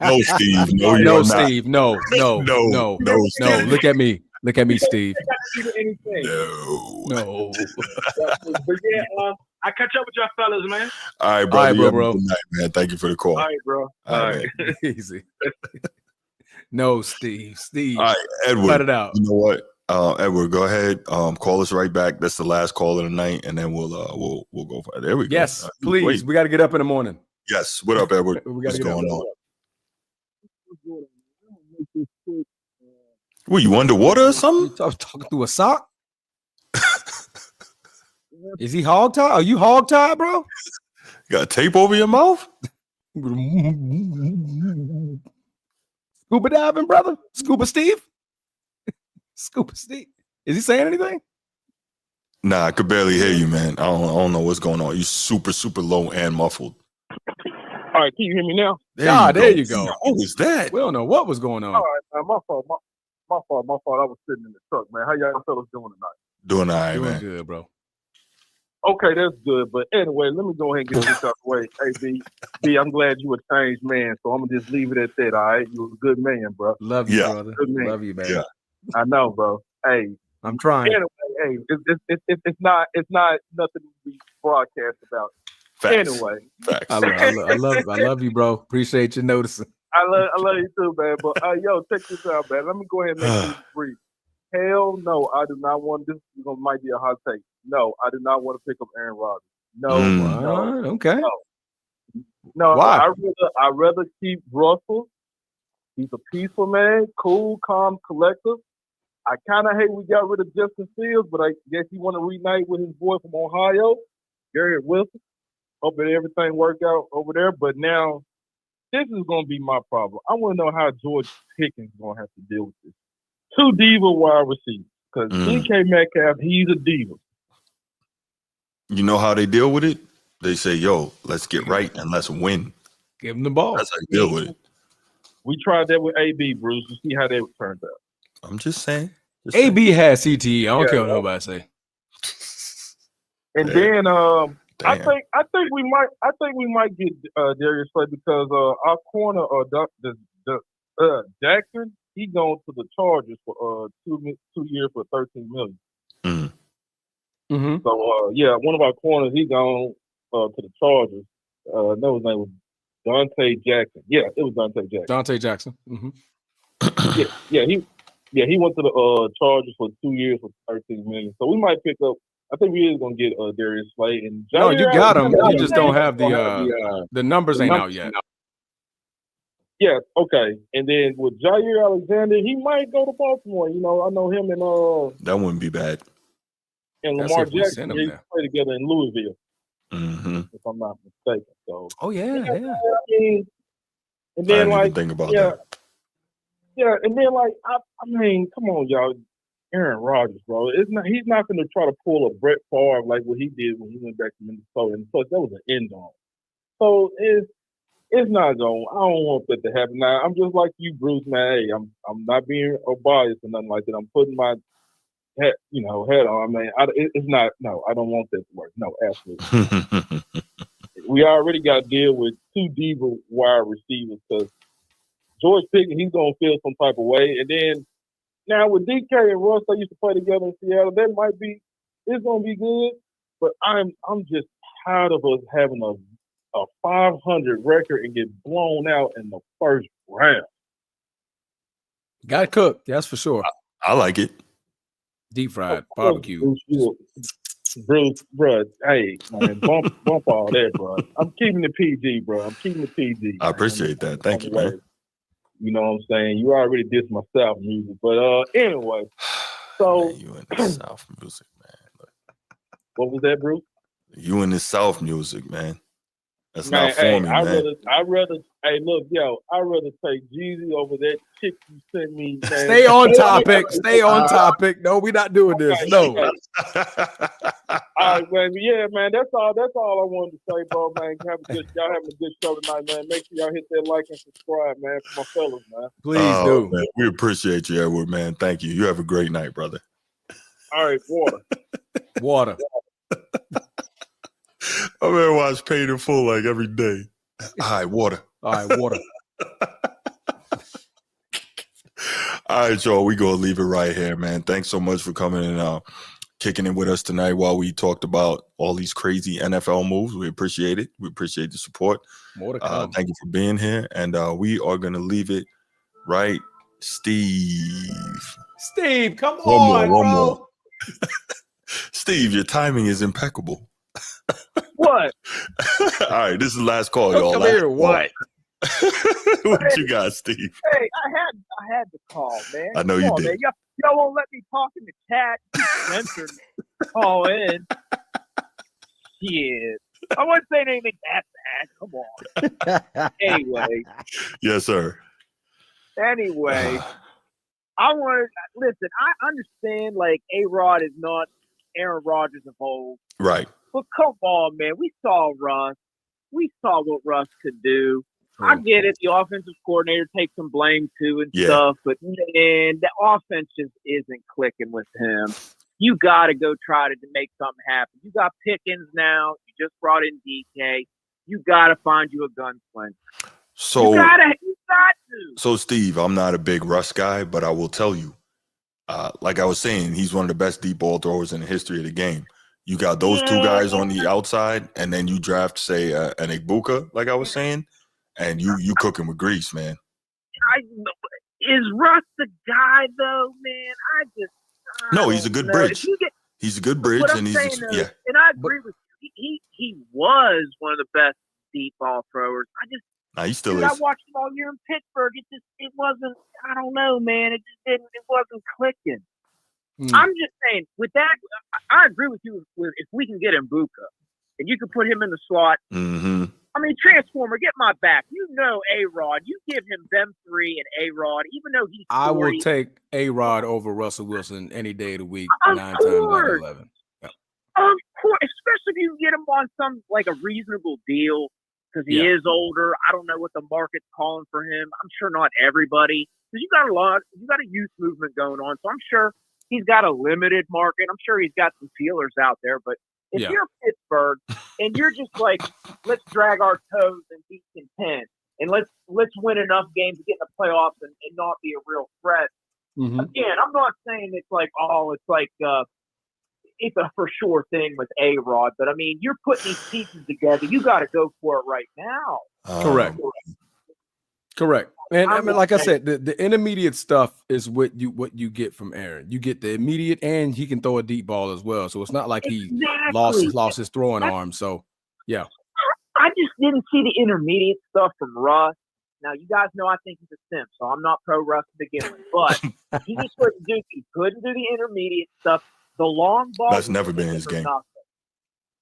No, Steve. No, Steve. No. Look at me, Steve. No. But yeah, I catch up with y'all fellas, man. All right, brother. Bro. Good night, man. Thank you for the call. All right, bro. All right. Easy. No, Steve. All right, Edward. Cut it out. You know what? Edward, go ahead. Call us right back. That's the last call of the night, and then we'll go for it. There we go. Yes, please. We got to get up in the morning. Yes. What up, Edward? What's going on? Were you underwater or something? Talking through a sock? Is he hog-tied? Are you hog-tied, bro? You got tape over your mouth? Scuba diving, brother? Scuba Steve? Scuba Steve. Is he saying anything? Nah, I could barely hear you, man. I don't know what's going on. You're super, super low and muffled. All right, can you hear me now? There you go. What was that? We don't know what was going on. All right, man, my fault. My fault. I was sitting in the truck, man. How y'all fellas doing tonight? Doing all right, Doing man. good, bro. Okay, that's good. But anyway, let me go ahead and get this out the way. Hey, B, I'm glad you a changed man, so I'm gonna just leave it at that. All right, you was a good man, bro. Love you, brother. Good man. Love you, man. Yeah. I know, bro. Hey, I'm trying. anyway, hey, it's not nothing to be broadcast about. Facts. Anyway, Facts. I love you, bro. Appreciate you noticing. I love you too, man. But yo, check this out, man. Let me go ahead and make this brief. Hell no, I do not want this. Might be a hot take. No, I do not want to pick up Aaron Rodgers. No, Okay. No. Why? I'd rather keep Russell. He's a peaceful man, cool, calm, collective. I kind of hate we got rid of Justin Fields, but I guess he want to reunite with his boy from Ohio, Garrett Wilson. Hope that everything work out over there. But now, this is going to be my problem. I want to know how George Pickens is going to have to deal with this. 2 diva wide receivers. Because DK Metcalf, he's a diva. You know how they deal with it? They say, yo, let's get right and let's win. Give him the ball. That's how you deal with it. We tried that with AB, Bruce, to see how that turned out. I'm just saying. AB has CTE. I don't care what nobody say. And then I think we might get Darius Slay because our corner Jackson, he going to the Chargers for 2 years for $13 million. Mm-hmm. So one of our corners, he gone to the Chargers. That his name was Dante Jackson. Yeah, it was Dante Jackson. Dante Jackson. Mm-hmm. He went to the Chargers for 2 years for $13 million. So we might pick up. I think we is gonna get Darius Slay and no, you got him. You just don't have the numbers ain't out yet. Yeah, okay. And then with Jair Alexander, he might go to Baltimore. You know, I know him and that wouldn't be bad. And Lamar Jackson, they play together in Louisville. Mm-hmm. If I'm not mistaken. So yeah. I mean, and then I didn't even think about that. Yeah, and then I mean, come on, y'all. Aaron Rodgers, bro. He's not going to try to pull a Brett Favre like what he did when he went back to Minnesota. And plus, that was an end on. So it's not going. I don't want that to happen. Now, I'm just like you, Bruce, man. Hey, I'm not being biased or nothing like that. I'm putting my head on. I mean, it's not. No, I don't want that to work. No, absolutely. We already got to deal with 2 diva wide receivers because George Pickens, he's going to feel some type of way. And then now with DK and Russ, they used to play together in Seattle. It's going to be good. But I'm just tired of us having a 500 record and get blown out in the first round. Got it cooked, that's for sure. I like it. Deep fried barbecue. Bruce, bro, hey, man, bump all that, bro. I'm keeping the PG, bro. I'm keeping the PG. I appreciate that. Thank you, man. You know what I'm saying? You already dissed my South music. But anyway, so. Man, you in the South music, man. Look. What was that, Bruce? You in the South music, man. That's man, not for me, man. I'd rather, hey, look, yo, I'd rather take Jeezy over that chick you sent me. Man. Stay on topic. Stay on topic. No, we're not doing this. No. All right, man. Yeah, man. That's all I wanted to say, bro, man. Y'all having a good show tonight, man. Make sure y'all hit that like and subscribe, man, for my fellas, man. Please do. Man, we appreciate you, Edward, man. Thank you. You have a great night, brother. All right, water. I'm gonna watch Paid in Full like every day. All right, water. All right, y'all. We gonna leave it right here, man. Thanks so much for coming and kicking it with us tonight while we talked about all these crazy NFL moves. We appreciate it. We appreciate the support. More to come. Thank you for being here. And we are gonna leave it right Steve. Steve, come on, One bro. more. Steve, your timing is impeccable. What? All right, this is the last call, Don't y'all. come Last here. call. What? What you got, Steve? Hey, I had to call, man. I know Come you on, did. Man. Y'all won't let me talk in the chat. Censored call in. Shit. I wasn't saying anything that bad. Come on. Anyway. Yes, sir. Anyway. I listen, I understand like A-Rod is not Aaron Rodgers of old. Right. But come on, man. We saw Russ. We saw what Russ could do. I get it. The offensive coordinator takes some blame too and stuff. But, man, the offense just isn't clicking with him. You got to go try to make something happen. You got Pickens now. You just brought in DK. You got to find you a gunslinger. So, you got to. So, Steve, I'm not a big Russ guy, but I will tell you, like I was saying, he's one of the best deep ball throwers in the history of the game. You got those two guys on the outside, and then you draft, say, an Igbuka, like I was saying, and you cooking with grease, man. Is Russ the guy, though, man? No, he's a good bridge. He's a good bridge, and he's And I agree with you. He was one of the best deep ball throwers. He still is. I watched him all year in Pittsburgh. It wasn't. I don't know, man. It just didn't. It wasn't clicking. I'm just saying. With that, I agree with you. If we can get Igbuka, and you can put him in the slot. Mm-hmm. I mean, Transformer, get my back. You know A-Rod. You give him them three and A-Rod, even though he's 40. I will take A-Rod over Russell Wilson any day of the week, of 9 course. times out of 11. Yep. Of course, especially if you get him on some, like, a reasonable deal, because he is older. I don't know what the market's calling for him. I'm sure not everybody. Because you got a youth movement going on, so I'm sure he's got a limited market. I'm sure he's got some feelers out there, but if you're Pittsburgh and you're just like, let's drag our toes and be content, and let's win enough games to get in the playoffs and not be a real threat. Mm-hmm. Again, I'm not saying it's like, it's a for sure thing with A-Rod, but I mean, you're putting these pieces together. You got to go for it right now. Correct. And I mean, like I said, the intermediate stuff is what you get from Aaron. You get the immediate, and he can throw a deep ball as well. So it's not like he lost his throwing arm. So yeah, I just didn't see the intermediate stuff from Russ. Now you guys know I think he's a simp, so I'm not pro Russ to begin with. But he couldn't do the intermediate stuff. The long ball that's never been his game.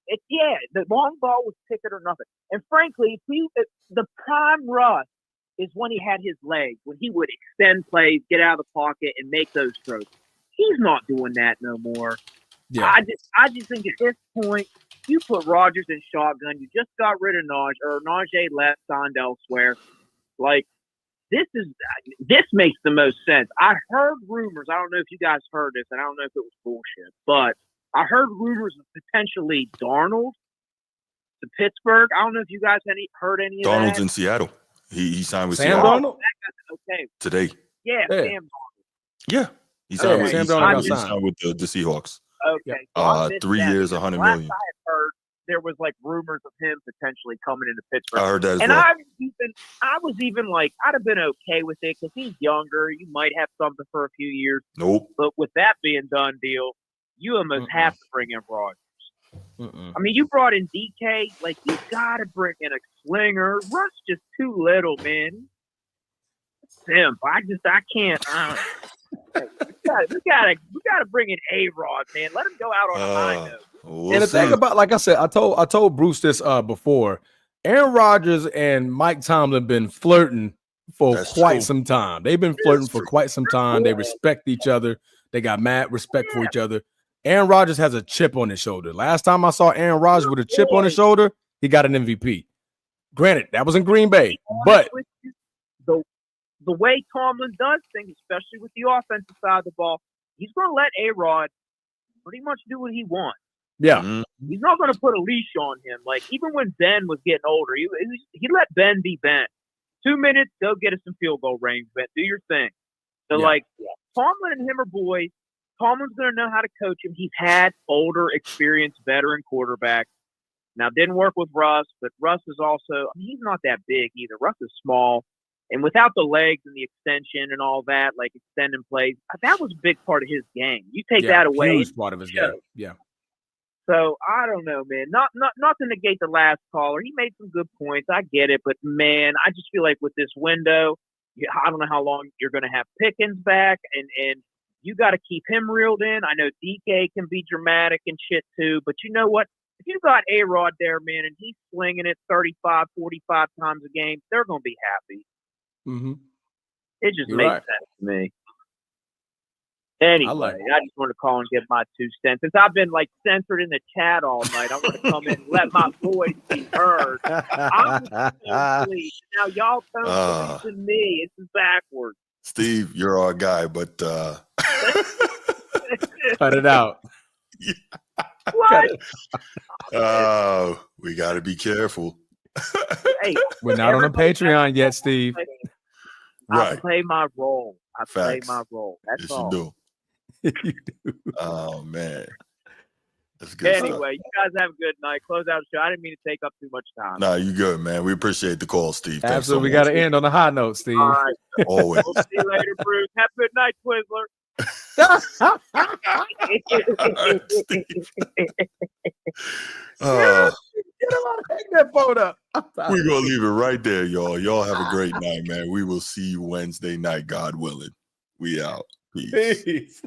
The long ball was ticket or nothing. And frankly, the prime Russ is when he had his legs, when he would extend plays, get out of the pocket, and make those throws. He's not doing that no more. Yeah. I just think at this point, you put Rodgers in shotgun. You just got rid of Najee left, signed elsewhere. Like, this makes the most sense. I heard rumors. I don't know if you guys heard this, and I don't know if it was bullshit, but I heard rumors of potentially Darnold to Pittsburgh. I don't know if you guys heard any of that. Darnold's in Seattle. He signed with Sam Seattle. Darnold? Okay. Today. Yeah, Sam Darnold. Yeah. He signed with the Seahawks. Okay. So 3 years, $100 million. Last I had heard, there was like rumors of him potentially coming into Pittsburgh. I heard that as and well. I was even like, I'd have been okay with it because he's younger. You might have something for a few years. Nope. But with that being done deal, you almost have to bring in Rodgers. I mean, you brought in DK. Like, you got to bring in a slinger. Russ just too little, man. Simp. I can't. We gotta bring in A-Rod, man. Let him go out on a high note. And the thing about, like I said, I told Bruce this before. Aaron Rodgers and Mike Tomlin been flirting for quite some time. They've been flirting for quite some time. They respect each other. They got mad respect for each other. Aaron Rodgers has a chip on his shoulder. Last time I saw Aaron Rodgers with a chip on his shoulder, he got an MVP. Granted, that was in Green Bay, but the way Tomlin does things, especially with the offensive side of the ball, he's going to let A-Rod pretty much do what he wants. Yeah. Mm-hmm. He's not going to put a leash on him. Like, even when Ben was getting older, he let Ben be Ben. 2 minutes, go get us some field goal range, Ben. Do your thing. So, Tomlin and him are boys. Tomlin's going to know how to coach him. He's had older, experienced, veteran quarterbacks. Now, didn't work with Russ, but Russ is also – I mean, he's not that big either. Russ is small. And without the legs and the extension and all that, like extending plays, that was a big part of his game. You take that away, huge part of his game. Yeah. So I don't know, man. Not to negate the last caller. He made some good points. I get it, but man, I just feel like with this window, I don't know how long you're going to have Pickens back, and you got to keep him reeled in. I know DK can be dramatic and shit too, but you know what? If you got A-Rod there, man, and he's slinging it 35, 45 times a game, they're going to be happy. Mm-hmm. It just makes sense to me. Anyway, I just want to call and give my 2 cents. Since I've been like censored in the chat all night, I want to come in and let my voice be heard. I'm asleep. Now y'all don't believe in me. It's backwards. Steve, you're our guy, but cut it out. What? We got to be careful. Hey, we're not on a Patreon yet, Steve. I play my role. Play my role. That's all. You do. Oh man, that's good. Anyway, you guys have a good night. Close out the show. I didn't mean to take up too much time. Nah, you good, man. We appreciate the call, Steve. Absolutely. We got to end on a high note, Steve. All right. Always. We'll see you later, Bruce. Have a good night, Twizzler. Hang that phone up. We're going to leave it right there, y'all. Y'all have a great night, man. We will see you Wednesday night, God willing. We out. Peace.